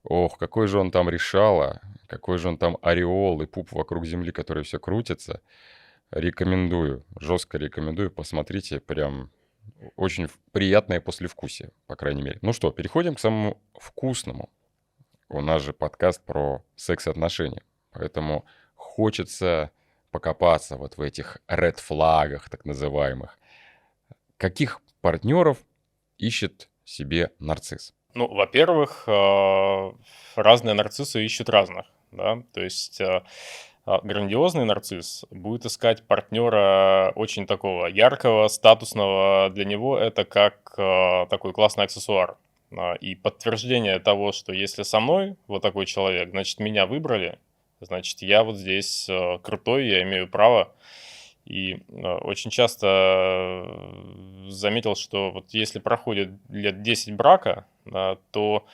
Ох, какой же он там решала, какой же он там ореол и пуп вокруг земли, который все крутится. Рекомендую, жестко рекомендую, посмотрите, прям очень приятное послевкусие, по крайней мере. Ну что, переходим к самому вкусному. У нас же подкаст про секс и отношения, поэтому хочется покопаться вот в этих ред-флагах, так называемых. Каких партнеров ищет себе нарцисс? Ну, во-первых, разные нарциссы ищут разных, да. То есть, грандиозный нарцисс будет искать партнера очень такого яркого, статусного. Для него это как, такой классный аксессуар. И подтверждение того, что если со мной вот такой человек, значит, меня выбрали, значит, я вот здесь, крутой, я имею право. И, очень часто, заметил, что вот если проходит лет 10 брака, да, то,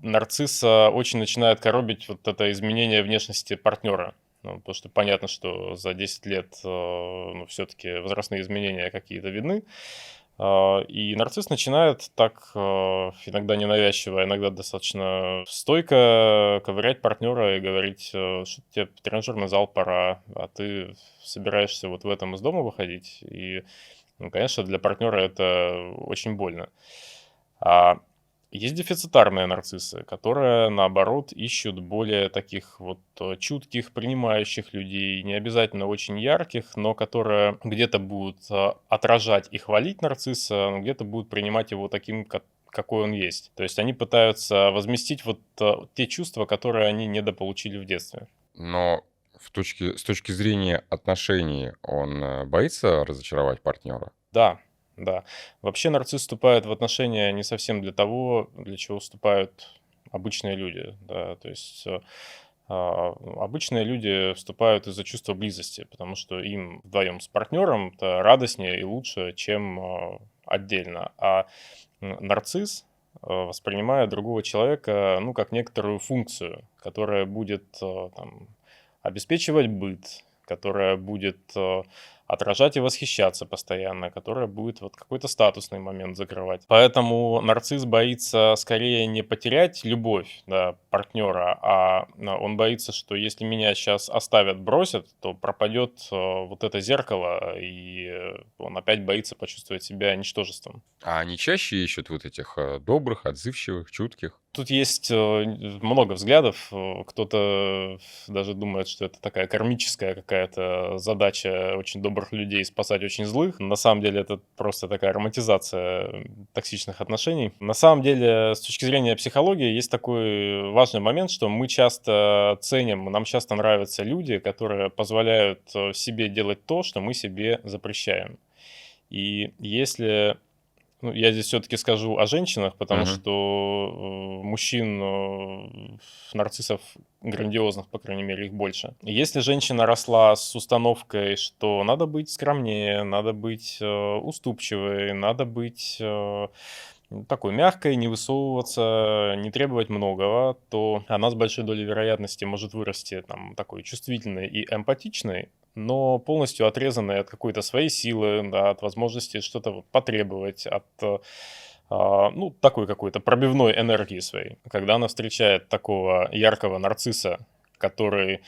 нарцисса очень начинает коробить вот это изменение внешности партнера. Ну, потому что понятно, что за 10 лет, ну, все-таки возрастные изменения какие-то видны. И нарцисс начинает так, иногда ненавязчиво, а иногда достаточно стойко ковырять партнера и говорить, что тебе в тренажерный зал пора, а ты собираешься вот в этом из дома выходить. И, ну, конечно, для партнера это очень больно. А есть дефицитарные нарциссы, которые, наоборот, ищут более таких вот чутких, принимающих людей, не обязательно очень ярких, но которые где-то будут отражать и хвалить нарцисса, но где-то будут принимать его таким, какой он есть. То есть они пытаются возместить вот те чувства, которые они недополучили в детстве. Но с точки зрения отношений он боится разочаровать партнера? Да, да. Вообще нарцисс вступает в отношения не совсем для того, для чего вступают обычные люди, да. То есть, обычные люди вступают из-за чувства близости, потому что им вдвоем с партнером-то радостнее и лучше, чем, отдельно. А, нарцисс, воспринимает другого человека, ну, как некоторую функцию, которая будет, там обеспечивать быт, которая будет, отражать и восхищаться постоянно, которая будет вот какой-то статусный момент закрывать. Поэтому нарцисс боится скорее не потерять любовь, да, партнера, он боится, что если меня сейчас оставят, бросят, то пропадет, вот это зеркало, и, он опять боится почувствовать себя ничтожеством. А они чаще ищут вот этих добрых, отзывчивых, чутких? Тут есть много взглядов. Кто-то даже думает, что это такая кармическая какая-то задача очень добрых людей спасать очень злых. На самом деле это просто такая романтизация токсичных отношений. На самом деле, с точки зрения психологии, есть такой важный момент, что мы часто ценим, нам часто нравятся люди, которые позволяют себе делать то, что мы себе запрещаем. И если я здесь все-таки скажу о женщинах, потому Мгм. что мужчин, нарциссов грандиозных, по крайней мере, их больше. Если женщина росла с установкой, что надо быть скромнее, надо быть уступчивой, надо быть такой мягкой, не высовываться, не требовать многого, то она с большой долей вероятности может вырасти там такой чувствительной и эмпатичной, но полностью отрезанной от какой-то своей силы, да, от возможности что-то вот потребовать, от такой какой-то пробивной энергии своей. Когда она встречает такого яркого нарцисса, который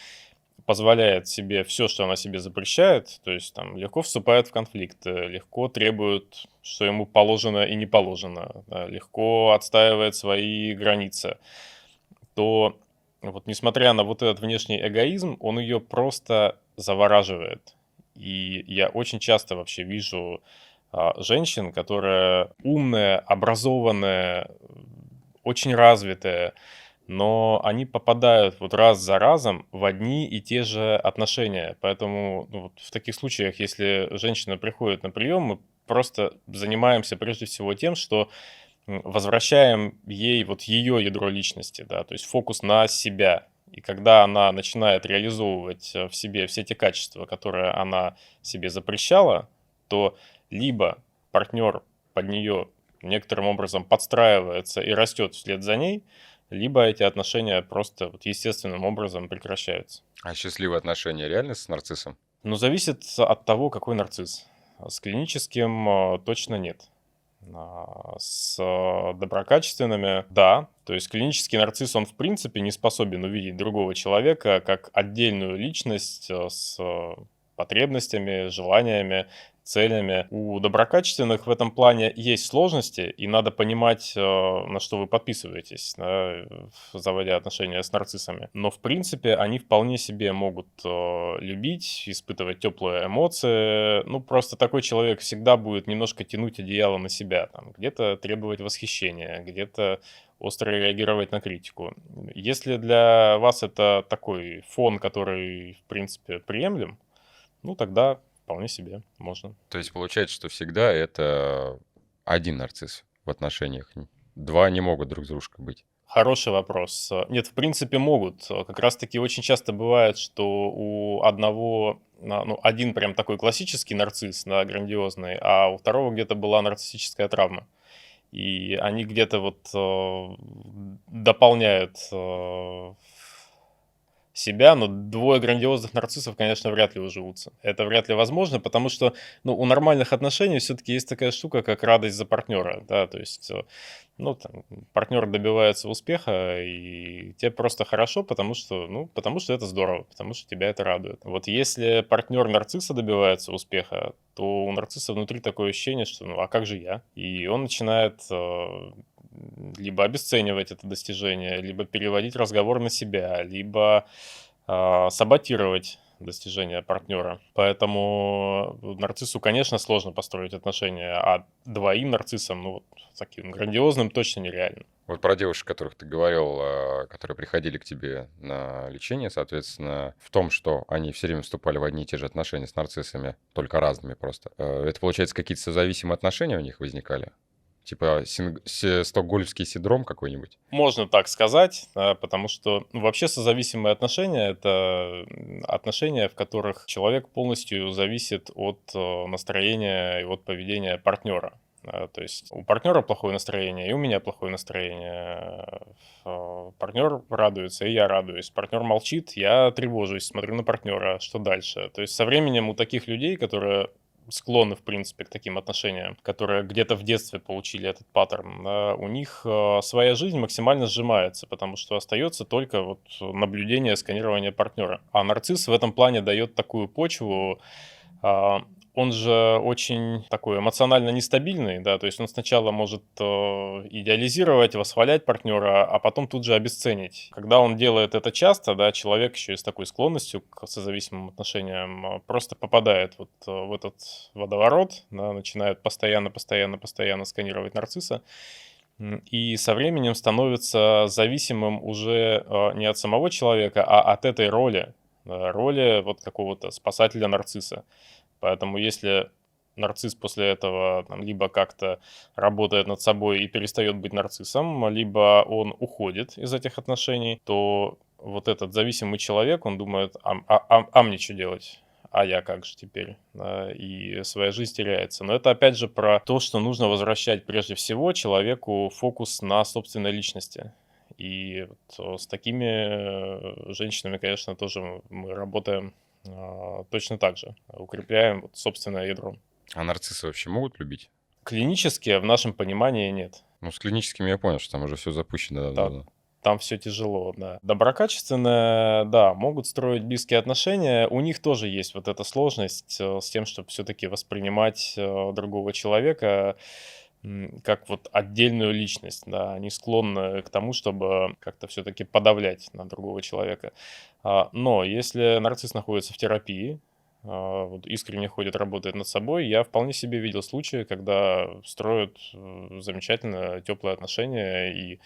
позволяет себе все, что она себе запрещает, то есть там легко вступает в конфликты, легко требует, что ему положено и не положено, да, легко отстаивает свои границы, то вот несмотря на вот этот внешний эгоизм, он ее просто завораживает. И я очень часто вообще вижу женщин, которые умные, образованные, очень развитые, но они попадают вот раз за разом в одни и те же отношения. Поэтому вот в таких случаях, если женщина приходит на прием, мы просто занимаемся прежде всего тем, что возвращаем ей вот ее ядро личности, да, то есть фокус на себя. И когда она начинает реализовывать в себе все те качества, которые она себе запрещала, то либо партнер под нее некоторым образом подстраивается и растет вслед за ней, либо эти отношения просто вот естественным образом прекращаются. А счастливые отношения реально с нарциссом? Но зависит от того, какой нарцисс. С клиническим точно нет. С доброкачественными, да. То есть клинический нарцисс, он в принципе не способен увидеть другого человека как отдельную личность с потребностями, желаниями, целями. У доброкачественных в этом плане есть сложности, и надо понимать, на что вы подписываетесь, да, заводя отношения с нарциссами. Но в принципе они вполне себе могут любить, испытывать теплые эмоции. Ну, просто такой человек всегда будет немножко тянуть одеяло на себя, там, где-то требовать восхищения, где-то остро реагировать на критику. Если для вас это такой фон, который, в принципе, приемлем, ну, тогда вполне себе можно. То есть получается, что всегда это один нарцисс в отношениях. Два не могут друг с дружкой быть. Хороший вопрос. Нет, в принципе, могут. Как раз-таки очень часто бывает, что у одного, один прям такой классический нарцисс, да, грандиозный, а у второго где-то была нарциссическая травма. И они где-то вот дополняют себя, но двое грандиозных нарциссов, конечно, вряд ли уживутся. Это вряд ли возможно, потому что, у нормальных отношений все-таки есть такая штука, как радость за партнера, да, то есть, там, партнер добивается успеха, и тебе просто хорошо, потому что это здорово, потому что тебя это радует. Вот если партнер нарцисса добивается успеха, то у нарцисса внутри такое ощущение, что, а как же я? И он начинает либо обесценивать это достижение, либо переводить разговор на себя, либо саботировать достижения партнера. Поэтому нарциссу, конечно, сложно построить отношения, а двоим нарциссам, таким грандиозным, точно нереально. Вот про девушек, о которых ты говорил, которые приходили к тебе на лечение, соответственно, в том, что они все время вступали в одни и те же отношения с нарциссами, только разными просто. Это, получается, какие-то созависимые отношения у них возникали? Типа стокгольмский синдром какой-нибудь? Можно так сказать, да, потому что вообще созависимые отношения — это отношения, в которых человек полностью зависит от настроения и от поведения партнера. То есть у партнера плохое настроение, и у меня плохое настроение. Партнер радуется, и я радуюсь. Партнер молчит, я тревожусь, смотрю на партнера, что дальше. То есть со временем у таких людей, которые склонны, в принципе, к таким отношениям, которые где-то в детстве получили этот паттерн, да, у них своя жизнь максимально сжимается, потому что остается только вот наблюдение, сканирование партнера. А нарцисс в этом плане дает такую почву. он же очень такой эмоционально нестабильный, да, то есть он сначала может идеализировать, восхвалять партнера, а потом тут же обесценить. Когда он делает это часто, да, человек еще и с такой склонностью к созависимым отношениям просто попадает вот в этот водоворот, да, начинает постоянно сканировать нарцисса, и со временем становится зависимым уже не от самого человека, а от этой роли, роли вот какого-то спасателя-нарцисса. Поэтому если нарцисс после этого там, либо как-то работает над собой и перестает быть нарциссом, либо он уходит из этих отношений, то вот этот зависимый человек, он думает, а мне что делать? А я как же теперь? Да, и своя жизнь теряется. Но это опять же про то, что нужно возвращать прежде всего человеку фокус на собственной личности. И вот с такими женщинами, конечно, тоже мы работаем точно так же. Укрепляем вот собственное ядро. А нарциссы вообще могут любить? Клинически в нашем понимании нет. Ну, с клиническими я понял, что там уже все запущено Та- давно. Там все тяжело, да. Доброкачественные, да, могут строить близкие отношения. У них тоже есть вот эта сложность с тем, чтобы все-таки воспринимать другого человека как вот отдельную личность, да. Они склонны к тому, чтобы как-то все-таки подавлять на другого человека. Но если нарцисс находится в терапии, вот искренне ходит, работает над собой, я вполне себе видел случаи, когда строят замечательно теплые отношения и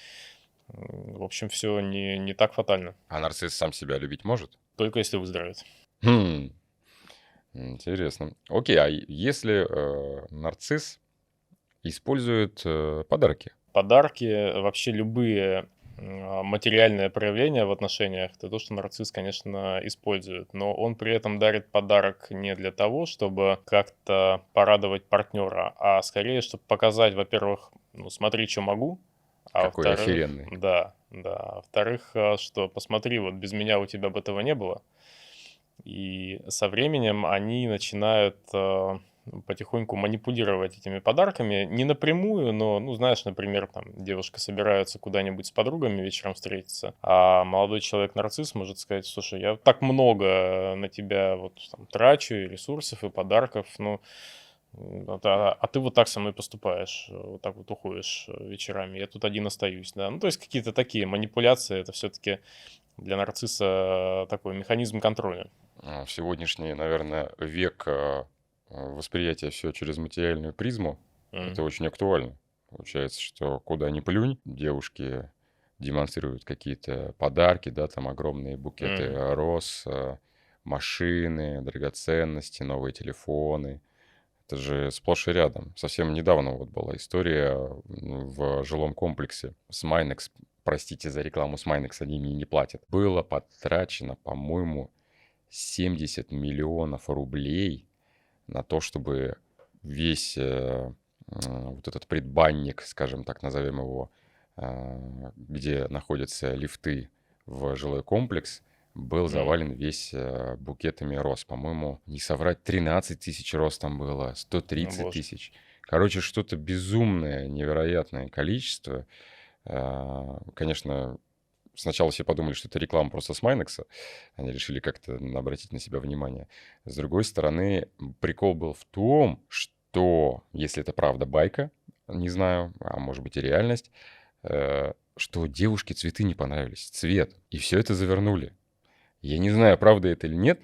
в общем, все не так фатально. А нарцисс сам себя любить может? Только если выздоровеет. Хм, интересно. Окей, а если нарцисс использует подарки? Подарки, вообще любые материальные проявления в отношениях, это то, что нарцисс, конечно, использует. Но он при этом дарит подарок не для того, чтобы как-то порадовать партнера, а скорее, чтобы показать, во-первых, ну, смотри, что могу, а Какой во-вторых, охеренный. да, да, а во-вторых, что посмотри, вот без меня у тебя бы этого не было. И со временем они начинают потихоньку манипулировать этими подарками. Не напрямую, но, ну, знаешь, например, там девушка собирается куда-нибудь с подругами вечером встретиться, а молодой человек-нарцисс может сказать, слушай, я так много на тебя вот там трачу и ресурсов, и подарков, ну, а ты вот так со мной поступаешь, вот так вот уходишь вечерами, я тут один остаюсь, да. Ну, то есть какие-то такие манипуляции, это все-таки для нарцисса такой механизм контроля. В сегодняшний, наверное, век восприятия все через материальную призму, это Мгм. очень актуально. Получается, что куда ни плюнь, девушки демонстрируют какие-то подарки, да, там огромные букеты Мгм. роз, машины, драгоценности, новые телефоны. Это же сплошь и рядом. Совсем недавно вот была история в жилом комплексе с Майнекс. Простите за рекламу с Майнекс, они мне не платят. Было потрачено, по-моему, 70 миллионов рублей на то, чтобы весь вот этот предбанник, скажем так, назовем его, где находятся лифты в жилой комплекс, был М. завален весь букетами роз. По-моему, не соврать, 13 тысяч роз там было, О 130 боже. тысяч. Короче, что-то безумное, невероятное количество. Конечно, сначала все подумали, что это реклама просто с Майнекса. Они решили как-то обратить на себя внимание. С другой стороны, прикол был в том, что, если это правда байка, не знаю, а может быть и реальность, что девушке цветы не понравились, цвет. И все это завернули. Я не знаю, правда это или нет,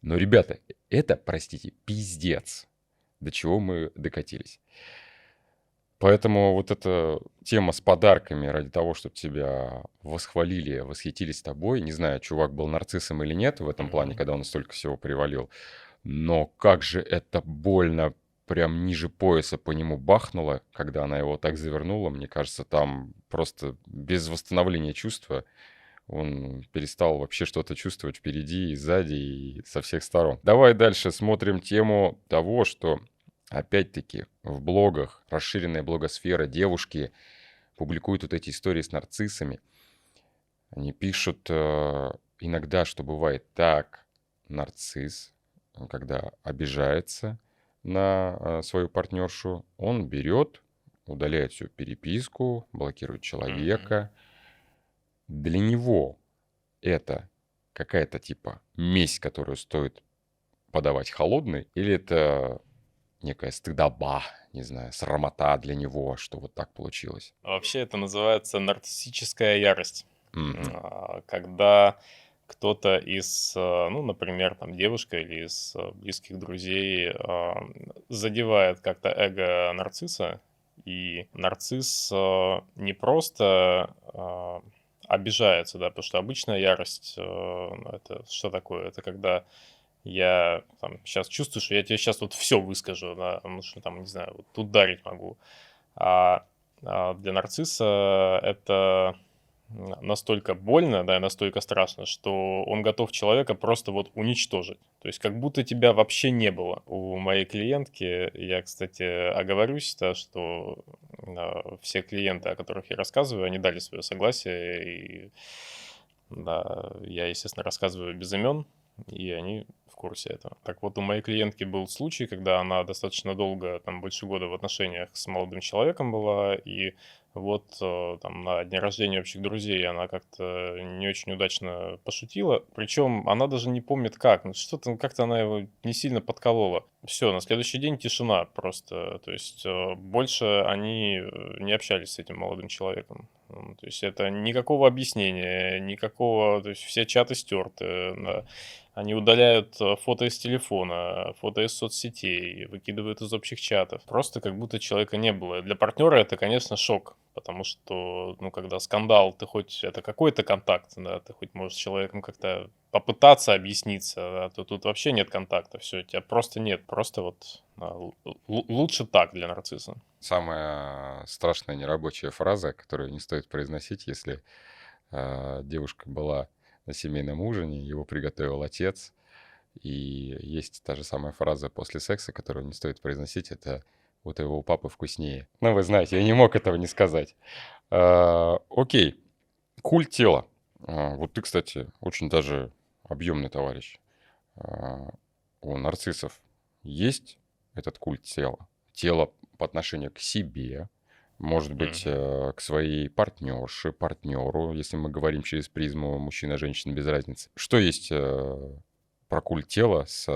но, ребята, это, простите, пиздец. До чего мы докатились. Поэтому вот эта тема с подарками ради того, чтобы тебя восхвалили, восхитились тобой, не знаю, чувак был нарциссом или нет в этом плане, Мгм. когда он столько всего привалил, но как же это больно прям ниже пояса по нему бахнуло, когда она его так завернула. Мне кажется, там просто без восстановления чувства он перестал вообще что-то чувствовать впереди и сзади и со всех сторон. Давай дальше смотрим тему того, что опять-таки в блогах, расширенная блогосфера, девушки публикуют вот эти истории с нарциссами. Они пишут иногда, что бывает так, нарцисс, когда обижается на свою партнершу, он берет, удаляет всю переписку, блокирует Мгм. человека. Для него это какая-то типа месть, которую стоит подавать холодный, или это некая стыдоба, не знаю, срамота для него, что вот так получилось? Вообще это называется нарциссическая ярость. Мгм. Когда кто-то из, ну, например, там девушка или из близких друзей задевает как-то эго нарцисса, и нарцисс не просто обижается, да, потому что обычная ярость, это что такое? Это когда я там сейчас чувствую, что я тебе сейчас вот все выскажу, да, потому что там, не знаю, вот ударить могу. А, для нарцисса это настолько больно, да, и настолько страшно, что он готов человека просто вот уничтожить. То есть как будто тебя вообще не было. У моей клиентки, я, кстати, оговорюсь, да, что все клиенты, о которых я рассказываю, они дали свое согласие, и да, я, естественно, рассказываю без имен, и они в курсе этого. Так вот, у моей клиентки был случай, когда она достаточно долго, там, больше года в отношениях с молодым человеком была, и вот там на дне рождения общих друзей она как-то не очень удачно пошутила, причем она даже не помнит как, ну что-то как-то она его не сильно подколола. Все, на следующий день тишина просто, то есть больше они не общались с этим молодым человеком. То есть это никакого объяснения, никакого, то есть все чаты стерты, да. Они удаляют фото из телефона, фото из соцсетей, выкидывают из общих чатов. Просто как будто человека не было. Для партнера это, конечно, шок, потому что, ну, когда скандал, ты хоть это какой-то контакт, да, ты хоть можешь с человеком как-то попытаться объясниться, да, то тут вообще нет контакта, все, тебя просто нет, просто вот лучше так для нарцисса. Самая страшная нерабочая фраза, которую не стоит произносить, если девушка была на семейном ужине, его приготовил отец, и есть та же самая фраза после секса, которую не стоит произносить, это «вот его у папы вкуснее». Ну, вы знаете, я не мог этого не сказать. Окей, культ тела. Вот ты, кстати, очень даже объемный товарищ. А, У нарциссов есть этот культ тела? Тело по отношению к себе, может быть, Мгм. к своей партнерше, партнеру, если мы говорим через призму мужчина-женщина, без разницы. Что есть про культ тела с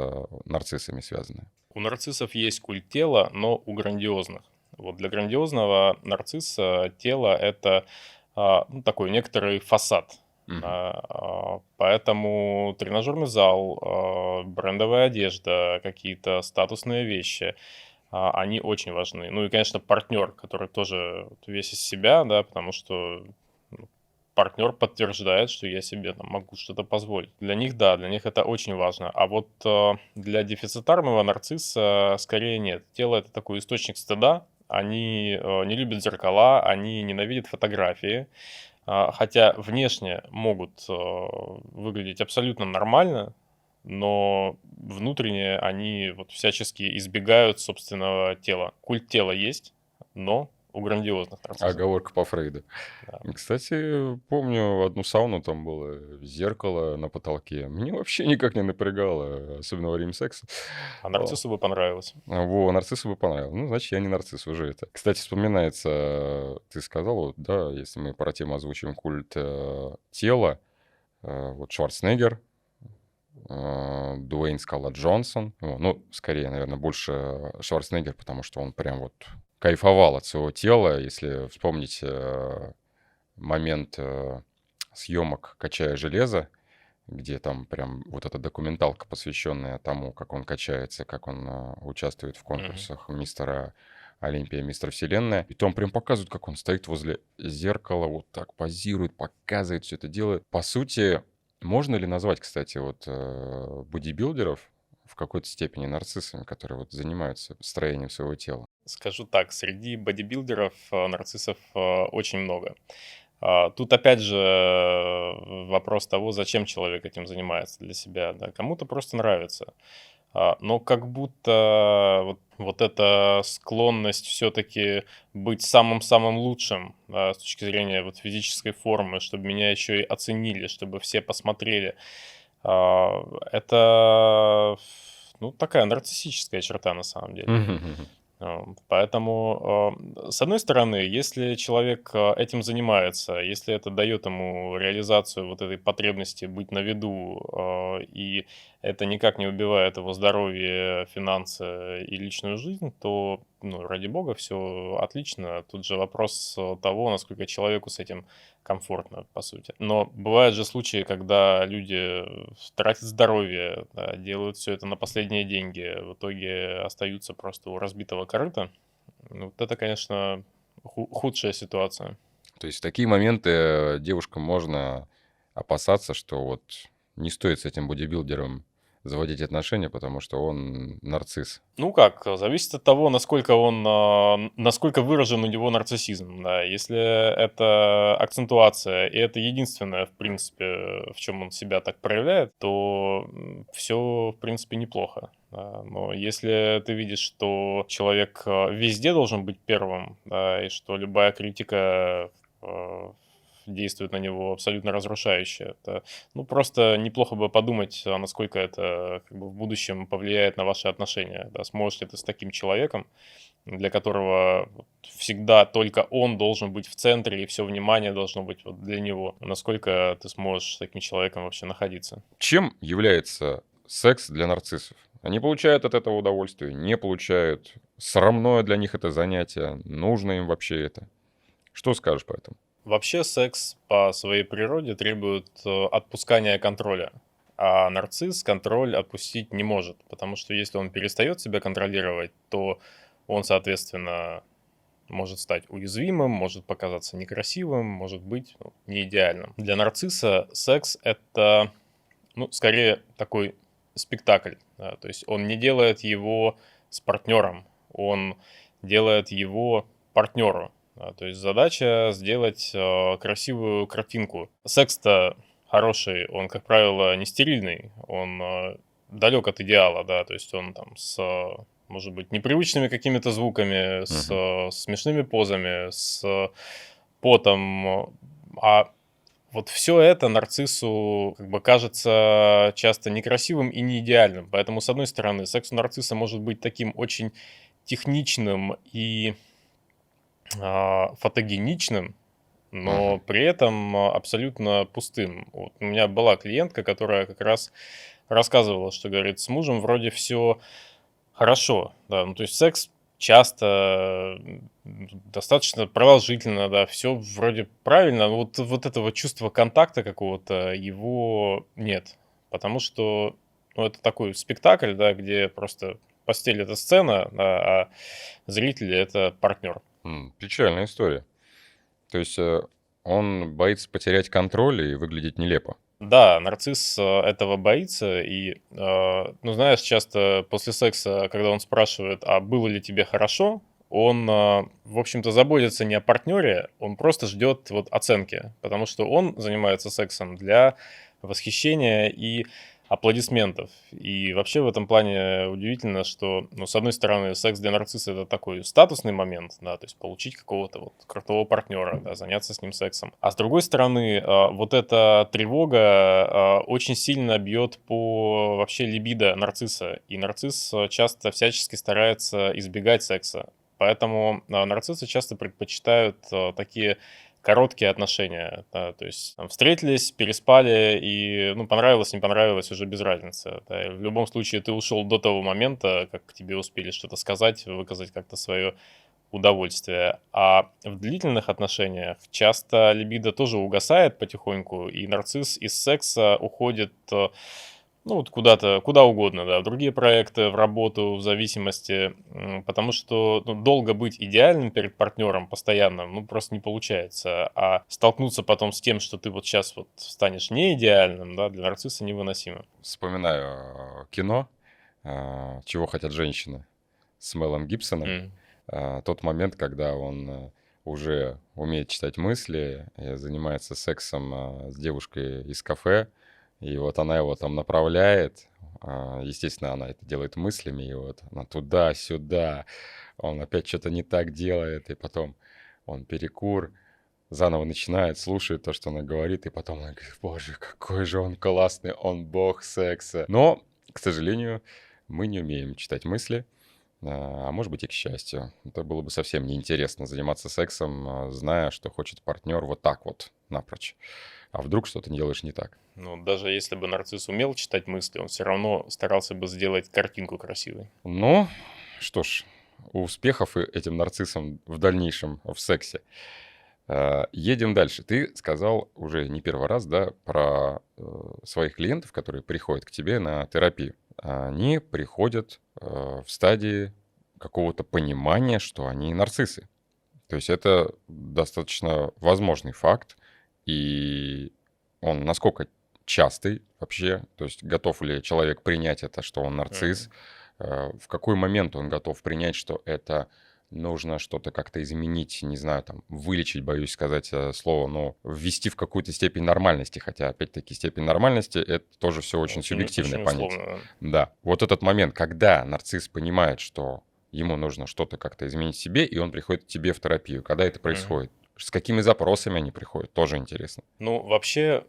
нарциссами связано? У нарциссов есть культ тела, но у грандиозных. Вот для грандиозного нарцисса тело это ну, такой некоторый фасад. Мгм. Да, поэтому тренажерный зал, брендовая одежда, какие-то статусные вещи, они очень важны. Ну и, конечно, партнер, который тоже вот весь из себя, да, потому что ну, партнер подтверждает, что я себе там могу что-то позволить. Для них, да, для них это очень важно. А вот для дефицитарного нарцисса скорее нет. Тело это такой источник стыда. Они не любят зеркала, они ненавидят фотографии. Хотя внешне могут выглядеть абсолютно нормально, но внутренне они вот всячески избегают собственного тела. Культ тела есть, но у грандиозных нарциссов. Оговорка по Фрейду. Да. Кстати, помню одну сауну, там было зеркало на потолке. Мне вообще никак не напрягало, особенно во время секса. А О, нарциссу бы понравилось. нарциссу бы понравилось. Ну, значит, я не нарцисс уже это. Кстати, вспоминается, ты сказал, вот, да, если мы про тему озвучим культ тела, вот Шварценеггер, Дуэйн Скала Джонсон. Ну, скорее, наверное, больше Шварценеггер, потому что он прям вот кайфовал от своего тела. Если вспомнить момент съемок «Качая железо», где там прям вот эта документалка, посвященная тому, как он качается, как он участвует в Мгм. конкурсах мистера Олимпия, мистер Вселенная. И там прям показывают, как он стоит возле зеркала, вот так позирует, показывает, все это делает. По сути, можно ли назвать, кстати, вот бодибилдеров в какой-то степени нарциссами, которые вот занимаются строением своего тела? Скажу так, среди бодибилдеров нарциссов очень много. Тут опять же вопрос того, зачем человек этим занимается для себя. Да? Кому-то просто нравится. Но как будто вот эта склонность все-таки быть самым-самым лучшим, да, с точки зрения вот физической формы, чтобы меня еще и оценили, чтобы все посмотрели, это ну, такая нарциссическая черта на самом деле. Поэтому, с одной стороны, если человек этим занимается, если это дает ему реализацию вот этой потребности быть на виду, и это никак не убивает его здоровье, финансы и личную жизнь, то, ну, ради бога, все отлично. Тут же вопрос того, насколько человеку с этим комфортно, по сути. Но бывают же случаи, когда люди тратят здоровье, да, делают все это на последние деньги, в итоге остаются просто у разбитого корыта. Ну, вот это, конечно, худшая ситуация. То есть в такие моменты девушкам можно опасаться, что вот не стоит с этим бодибилдером заводить отношения, потому что он нарцисс. Ну как, зависит от того, насколько выражен у него нарциссизм, да. Если это акцентуация, и это единственное, в принципе, в чем он себя так проявляет, то все, в принципе, неплохо. Да. Но если ты видишь, что человек везде должен быть первым, да, и что любая критика действует на него абсолютно разрушающе, это, ну, просто неплохо бы подумать, насколько это как бы в будущем повлияет на ваши отношения. Да, сможешь ли ты с таким человеком, для которого вот всегда только он должен быть в центре, и все внимание должно быть вот для него. Насколько ты сможешь с таким человеком вообще находиться? Чем является секс для нарциссов? Они получают от этого удовольствие, не получают. Срамное для них это занятие. Нужно им вообще это? Что скажешь по этому? Вообще секс по своей природе требует отпускания контроля. А нарцисс контроль отпустить не может, потому что если он перестает себя контролировать, то он, соответственно, может стать уязвимым, может показаться некрасивым, может быть, ну, не идеальным. Для нарцисса секс это, ну, скорее такой спектакль. Да, то есть он не делает его с партнером, он делает его партнеру. Да, то есть задача сделать красивую картинку. Секс-то хороший, он, как правило, не стерильный, он далек от идеала, да, то есть он там с, может быть, непривычными какими-то звуками, с Мгм. смешными позами, с потом, а вот все это нарциссу как бы кажется часто некрасивым и не идеальным. Поэтому, с одной стороны, секс у нарцисса может быть таким очень техничным и фотогеничным, но Мгм. при этом абсолютно пустым. Вот у меня была клиентка, которая как раз рассказывала, что, говорит, с мужем вроде все хорошо, да, ну, то есть секс часто, достаточно продолжительно, да, все вроде правильно, но вот этого чувства контакта какого-то, его нет. Потому что, ну, это такой спектакль, да, где просто постель — это сцена, да, а зрители — это партнер. Печальная история. То есть он боится потерять контроль и выглядеть нелепо. Да, нарцисс этого боится, и, ну, знаешь, часто после секса, когда он спрашивает: "А было ли тебе хорошо?", он, в общем-то, заботится не о партнере, он просто ждет вот оценки, потому что он занимается сексом для восхищения и аплодисментов. И вообще в этом плане удивительно, что, ну, с одной стороны, секс для нарцисса — это такой статусный момент, да, то есть получить какого-то вот крутого партнера, да, заняться с ним сексом. А с другой стороны, вот эта тревога очень сильно бьет по вообще либидо нарцисса. И нарцисс часто всячески старается избегать секса. Поэтому нарциссы часто предпочитают такие короткие отношения, да, то есть там встретились, переспали и, ну, понравилось, не понравилось, уже без разницы. Да. И в любом случае ты ушел до того момента, как тебе успели что-то сказать, выказать как-то свое удовольствие. А в длительных отношениях часто либидо тоже угасает потихоньку, и нарцисс из секса уходит, ну, вот куда-то, куда угодно, да, в другие проекты, в работу, в зависимости, потому что, ну, долго быть идеальным перед партнером постоянно, ну, просто не получается. А столкнуться потом с тем, что ты вот сейчас вот станешь не идеальным, да, для нарцисса невыносимо. Вспоминаю кино «Чего хотят женщины» с Мелом Гибсоном. М. Тот момент, когда он уже умеет читать мысли, занимается сексом с девушкой из кафе, и вот она его там направляет. Естественно, она это делает мыслями, и вот она туда-сюда, он опять что-то не так делает, и потом он перекур, заново начинает, слушает то, что она говорит, и потом он говорит: боже, какой же он классный, он бог секса. Но, к сожалению, мы не умеем читать мысли, а может быть и к счастью. Это было бы совсем неинтересно заниматься сексом, зная, что хочет партнер вот так вот напрочь. А вдруг что-то не делаешь не так? Ну, даже если бы нарцисс умел читать мысли, он все равно старался бы сделать картинку красивой. Ну, что ж, успехов и этим нарциссам в дальнейшем в сексе. Едем дальше. Ты сказал уже не первый раз, да, про своих клиентов, которые приходят к тебе на терапию. Они приходят в стадии какого-то понимания, что они нарциссы. То есть это достаточно возможный факт, и он насколько частый вообще, то есть готов ли человек принять это, что он нарцисс, Мгм. в какой момент он готов принять, что это нужно что-то как-то изменить, не знаю, там, вылечить, боюсь сказать слово, но ввести в какую-то степень нормальности, хотя, опять-таки, степень нормальности — это тоже все очень субъективное Очень понятие. условно. Да, вот этот момент, когда нарцисс понимает, что ему нужно что-то как-то изменить в себе, и он приходит к тебе в терапию. Когда это Мгм. происходит? С какими запросами они приходят? Тоже интересно. Ну, вообще,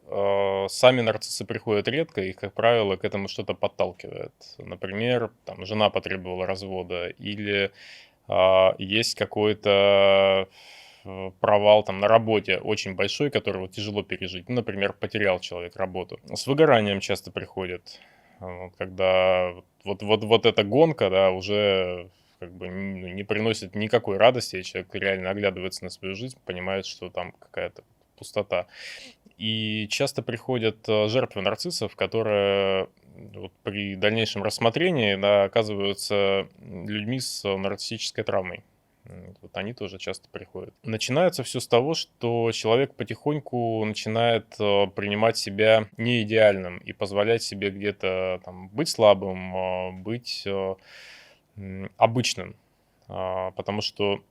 сами нарциссы приходят редко, их, как правило, к этому что-то подталкивает. Например, там, жена потребовала развода, или есть какой-то провал там на работе очень большой, который вот тяжело пережить. Ну, например, потерял человек работу. С выгоранием часто приходят, вот, когда вот эта гонка, да, уже как бы не приносит никакой радости, и человек реально оглядывается на свою жизнь, понимает, что там какая-то пустота. И часто приходят жертвы нарциссов, которые вот при дальнейшем рассмотрении, да, оказываются людьми с нарциссической травмой. Вот они тоже часто приходят. Начинается все с того, что человек потихоньку начинает принимать себя не идеальным и позволять себе где-то там быть слабым, быть обычным. Потому что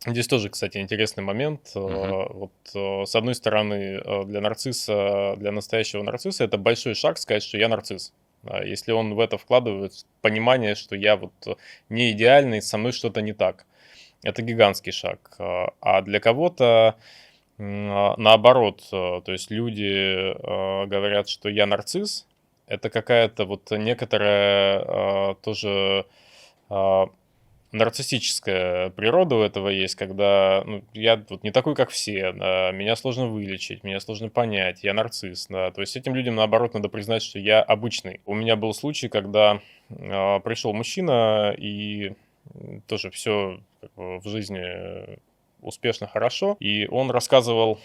здесь тоже, кстати, интересный момент. Мгм. Вот, с одной стороны, для нарцисса, для настоящего нарцисса это большой шаг сказать, что я нарцисс. Если он в это вкладывает понимание, что я вот не идеальный, со мной что-то не так. Это гигантский шаг. А для кого-то наоборот, то есть люди говорят, что я нарцисс, это какая-то вот некоторая тоже а, нарциссическая природа у этого есть, когда, ну, я вот не такой, как все, да, меня сложно вылечить, меня сложно понять, я нарцисс, да. То есть этим людям, наоборот, надо признать, что я обычный. У меня был случай, когда пришел мужчина и тоже все в жизни успешно, хорошо. И он рассказывал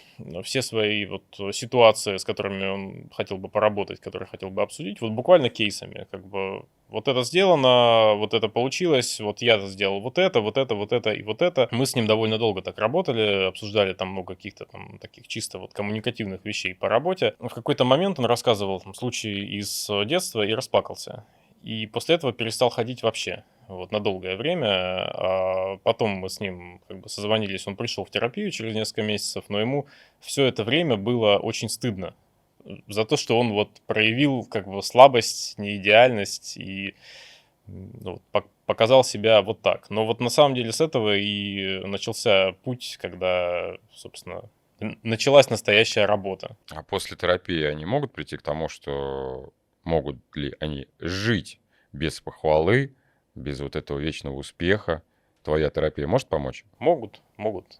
все свои вот ситуации, с которыми он хотел бы поработать, которые хотел бы обсудить, вот буквально кейсами, как бы вот это сделано, вот это получилось, вот я сделал вот это, вот это, вот это и вот это. Мы с ним довольно долго так работали, обсуждали там много каких-то там таких чисто вот коммуникативных вещей по работе. В какой-то момент он рассказывал там случай из детства и расплакался. И после этого перестал ходить вообще, вот, на долгое время. Потом мы с ним как бы созвонились, он пришел в терапию через несколько месяцев, но ему все это время было очень стыдно за то, что он вот проявил как бы слабость, неидеальность и ну, вот показал себя вот так. Но вот на самом деле с этого и начался путь, когда, собственно, началась настоящая работа. А после терапии они могут прийти к тому, что могут ли они жить без похвалы, без вот этого вечного успеха? Твоя терапия может помочь? Могут,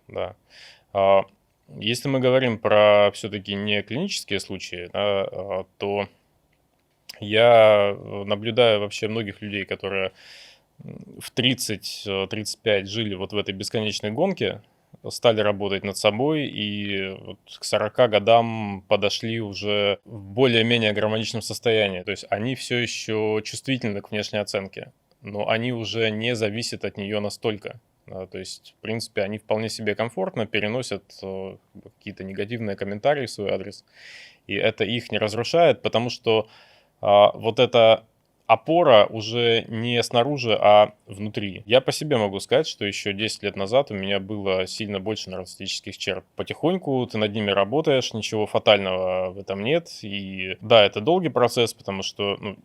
да. А, Если мы говорим про все-таки не клинические случаи, да, то я наблюдаю вообще многих людей, которые в 30-35 жили вот в этой бесконечной гонке, стали работать над собой и вот к 40 годам подошли уже в более-менее гармоничном состоянии. То есть они все еще чувствительны к внешней оценке, но они уже не зависят от нее настолько. То есть, в принципе, они вполне себе комфортно переносят какие-то негативные комментарии в свой адрес, и это их не разрушает, потому что вот эта опора уже не снаружи, а внутри. Я по себе могу сказать, что еще 10 лет назад у меня было сильно больше нарциссических черт. Потихоньку ты над ними работаешь, ничего фатального в этом нет. И да, это долгий процесс, потому что ну,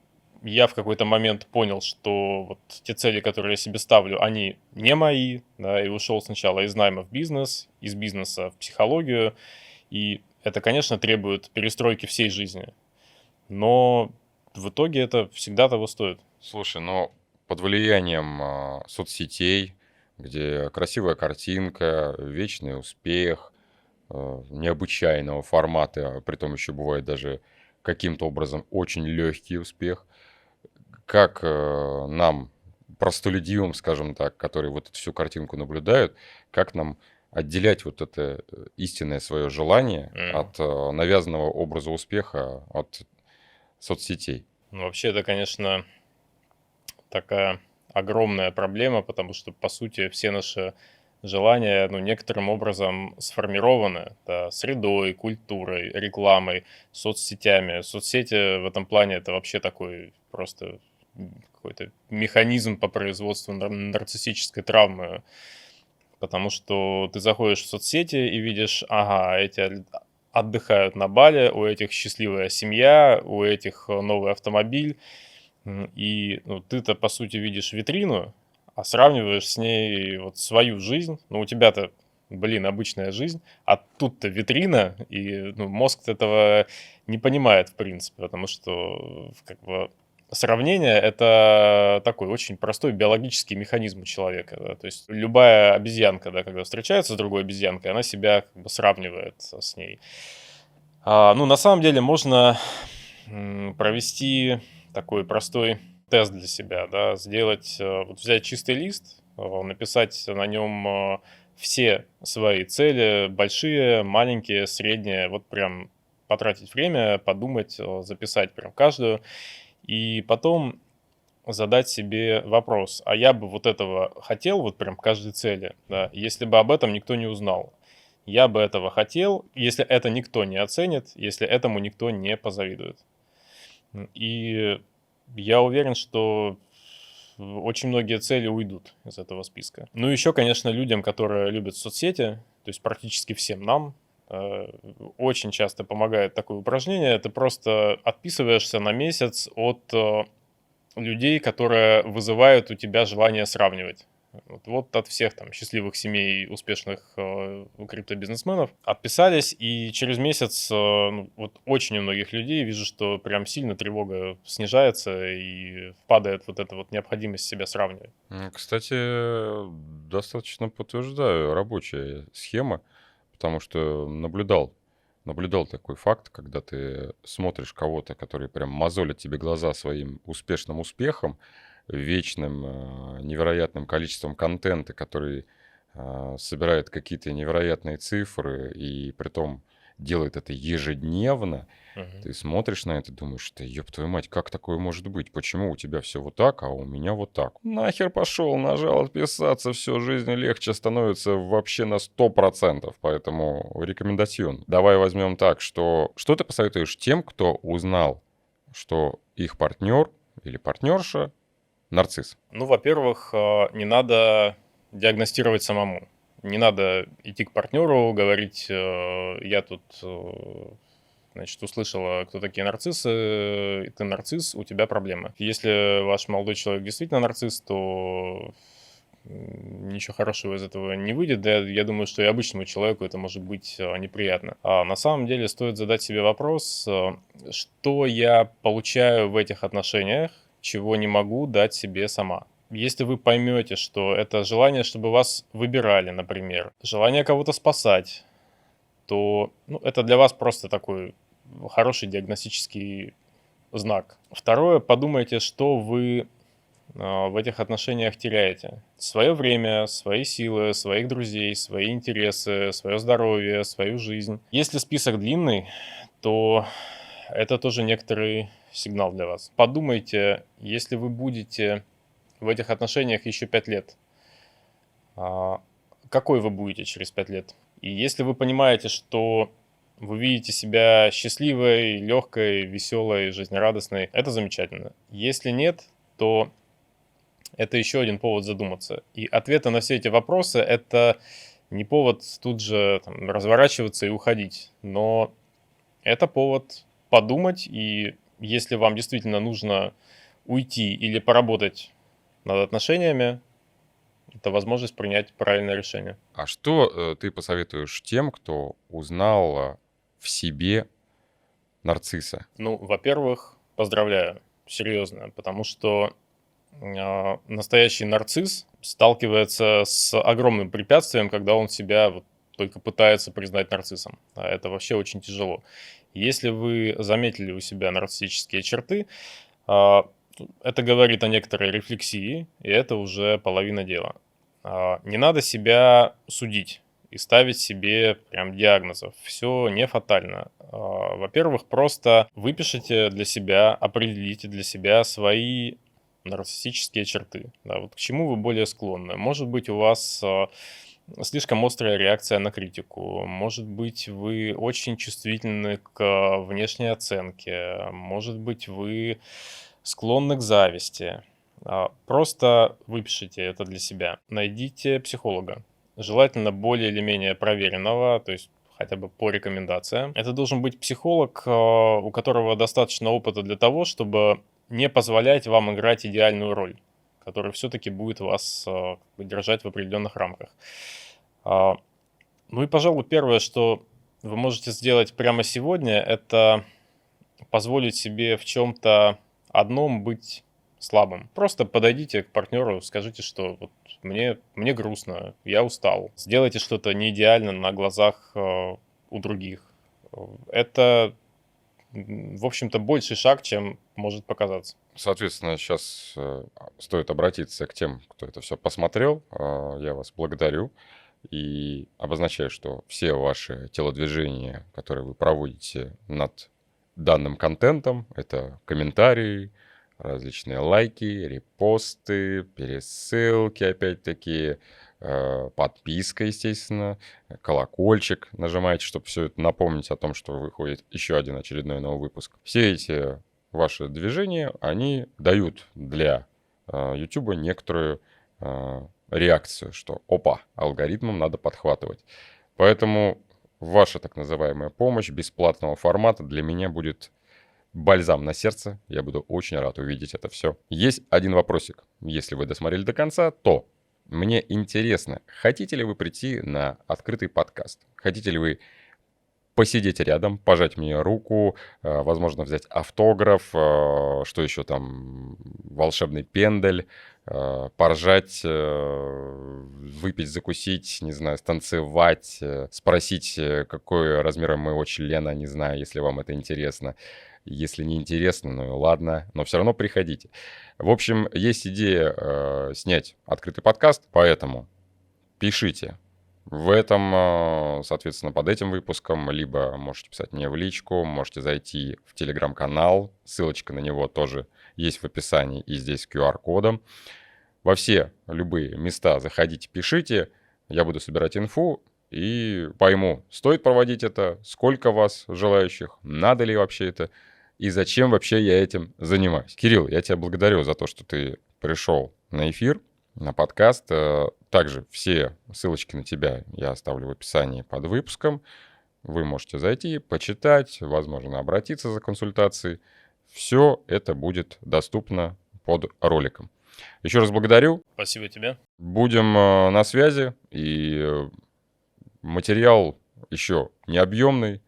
я в какой-то момент понял, что вот те цели, которые я себе ставлю, они не мои, да, и ушел сначала из найма в бизнес, из бизнеса в психологию, и это, конечно, требует перестройки всей жизни. Но в итоге это всегда того стоит. Слушай, ну под влиянием соцсетей, где красивая картинка, вечный успех, необычайного формата, а притом еще бывает даже каким-то образом очень легкий успех. Как нам, простолюдинам, скажем так, которые вот эту всю картинку наблюдают, как нам отделять вот это истинное свое желание от навязанного образа успеха от соцсетей? Ну, вообще, это, конечно, такая огромная проблема, потому что, по сути, все наши желания, ну, некоторым образом сформированы, да, средой, культурой, рекламой, соцсетями. Соцсети в этом плане это вообще такой просто какой-то механизм по производству нарциссической травмы, потому что ты заходишь в соцсети и видишь, ага, эти отдыхают на Бали, у этих счастливая семья, у этих новый автомобиль, и ну, ты-то, по сути, видишь витрину, а сравниваешь с ней вот свою жизнь. Ну, у тебя-то, блин, обычная жизнь, а тут-то витрина, и ну, мозг этого не понимает, в принципе, потому что как бы сравнение — это такой очень простой биологический механизм у человека. Да? То есть любая обезьянка, да, когда встречается с другой обезьянкой, она себя как бы сравнивает с ней. Ну, на самом деле можно провести такой простой тест для себя, да, сделать, вот взять чистый лист, написать на нем все свои цели, большие, маленькие, средние, вот прям потратить время, подумать, записать прям каждую, и потом задать себе вопрос, а я бы вот этого хотел, вот прям каждой цели, да, если бы об этом никто не узнал. Я бы этого хотел, если это никто не оценит, если этому никто не позавидует. И я уверен, что очень многие цели уйдут из этого списка. Ну, еще, конечно, людям, которые любят соцсети, то есть практически всем нам, очень часто помогает такое упражнение. Ты просто отписываешься на месяц от людей, которые вызывают у тебя желание сравнивать. Вот от всех там счастливых семей успешных криптобизнесменов отписались, и через месяц ну, вот очень у многих людей вижу, что прям сильно тревога снижается и падает вот эта вот необходимость себя сравнивать. Кстати, достаточно подтверждаю рабочая схема, потому что наблюдал такой факт, когда ты смотришь кого-то, который прям мозолит тебе глаза своим успешным успехом, вечным, невероятным количеством контента, который собирает какие-то невероятные цифры и притом делает это ежедневно. Мгм. Ты смотришь на это, думаешь, да ёб твою мать, как такое может быть? Почему у тебя все вот так, а у меня вот так? Нахер пошел, нажал отписаться, все, жизнь легче становится вообще на 100%, поэтому рекомендацион. Давай возьмем так, что ты посоветуешь тем, кто узнал, что их партнер или партнерша нарцисс? Ну, во-первых, не надо диагностировать самому. Не надо идти к партнеру, говорить, я тут, значит, услышала, кто такие нарциссы, и ты нарцисс, у тебя проблемы. Если ваш молодой человек действительно нарцисс, то ничего хорошего из этого не выйдет. Да, я думаю, что и обычному человеку это может быть неприятно. А на самом деле стоит задать себе вопрос, что я получаю в этих отношениях, чего не могу дать себе сама. Если вы поймете, что это желание, чтобы вас выбирали, например, желание кого-то спасать, то ну, это для вас просто такой хороший диагностический знак. Второе, подумайте, что вы в этих отношениях теряете. Свое время, свои силы, своих друзей, свои интересы, свое здоровье, свою жизнь. Если список длинный, то это тоже некоторый сигнал для вас. Подумайте, если вы будете в этих отношениях еще 5 лет, какой вы будете через 5 лет? И если вы понимаете, что вы видите себя счастливой, легкой, веселой, жизнерадостной, это замечательно. Если нет, то это еще один повод задуматься. И ответы на все эти вопросы — это не повод тут же там, разворачиваться и уходить, но это повод подумать, и если вам действительно нужно уйти или поработать над отношениями, это возможность принять правильное решение. А что ты посоветуешь тем, кто узнал в себе нарцисса? Ну, во-первых, поздравляю, серьезно, потому что настоящий нарцисс сталкивается с огромным препятствием, когда он себя вот только пытается признать нарциссом. А это вообще очень тяжело. Если вы заметили у себя нарциссические черты, а, это говорит о некоторой рефлексии, и это уже половина дела. Не надо себя судить и ставить себе прям диагнозов. Все не фатально. Во-первых, просто выпишите для себя, определите для себя свои нарциссические черты. Да, вот к чему вы более склонны. Может быть, у вас слишком острая реакция на критику. Может быть, вы очень чувствительны к внешней оценке. Может быть, вы склонны к зависти. Просто выпишите это для себя. Найдите психолога. Желательно более или менее проверенного, то есть хотя бы по рекомендациям. Это должен быть психолог, у которого достаточно опыта для того, чтобы не позволять вам играть идеальную роль, который все-таки будет вас держать в определенных рамках. Ну и, пожалуй, первое, что вы можете сделать прямо сегодня, это позволить себе в чем-то одном быть слабым. Просто подойдите к партнеру, скажите, что вот мне грустно, я устал. Сделайте что-то не идеально на глазах у других. Это, в общем-то, больший шаг, чем может показаться. Соответственно, сейчас стоит обратиться к тем, кто это все посмотрел. Я вас благодарю и обозначаю, что все ваши телодвижения, которые вы проводите над данным контентом, это комментарии, различные лайки, репосты, пересылки, опять-таки, подписка, естественно, колокольчик нажимаете, чтобы все это напомнить о том, что выходит еще один очередной новый выпуск. Все эти ваши движения, они дают для YouTube некоторую реакцию, что опа, алгоритмам надо подхватывать. Поэтому ваша так называемая помощь бесплатного формата для меня будет бальзам на сердце. Я буду очень рад увидеть это все. Есть один вопросик. Если вы досмотрели до конца, то мне интересно, хотите ли вы прийти на открытый подкаст? Хотите ли вы посидеть рядом, пожать мне руку, возможно, взять автограф, что еще там, волшебный пендель, поржать, выпить, закусить, не знаю, станцевать, спросить, какой размер моего члена, не знаю, если вам это интересно. Если не интересно, ну и ладно, но все равно приходите. В общем, есть идея снять открытый подкаст, поэтому пишите. В этом, соответственно, под этим выпуском либо можете писать мне в личку, можете зайти в телеграм-канал, ссылочка на него тоже есть в описании и здесь с QR-кодом. Во все любые места заходите, пишите, я буду собирать инфу и пойму, стоит проводить это, сколько вас желающих, надо ли вообще это и зачем вообще я этим занимаюсь. Кирилл, я тебя благодарю за то, что ты пришел на эфир, на подкаст. Также все ссылочки на тебя я оставлю в описании под выпуском. Вы можете зайти, почитать, возможно, обратиться за консультацией. Все это будет доступно под роликом. Еще раз благодарю. Спасибо тебе. Будем на связи. И материал еще не объемный,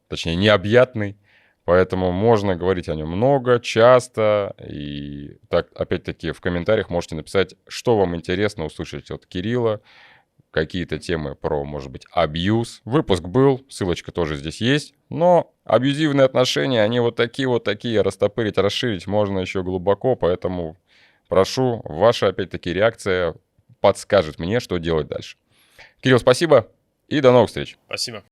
точнее, необъятный. Поэтому можно говорить о нем много, часто. И так, опять-таки, в комментариях можете написать, что вам интересно услышать от Кирилла. Какие-то темы про, может быть, абьюз. Выпуск был, ссылочка тоже здесь есть. Но абьюзивные отношения, они вот такие. Растопырить, расширить можно еще глубоко. Поэтому прошу, ваша, опять-таки, реакция подскажет мне, что делать дальше. Кирилл, спасибо и до новых встреч. Спасибо.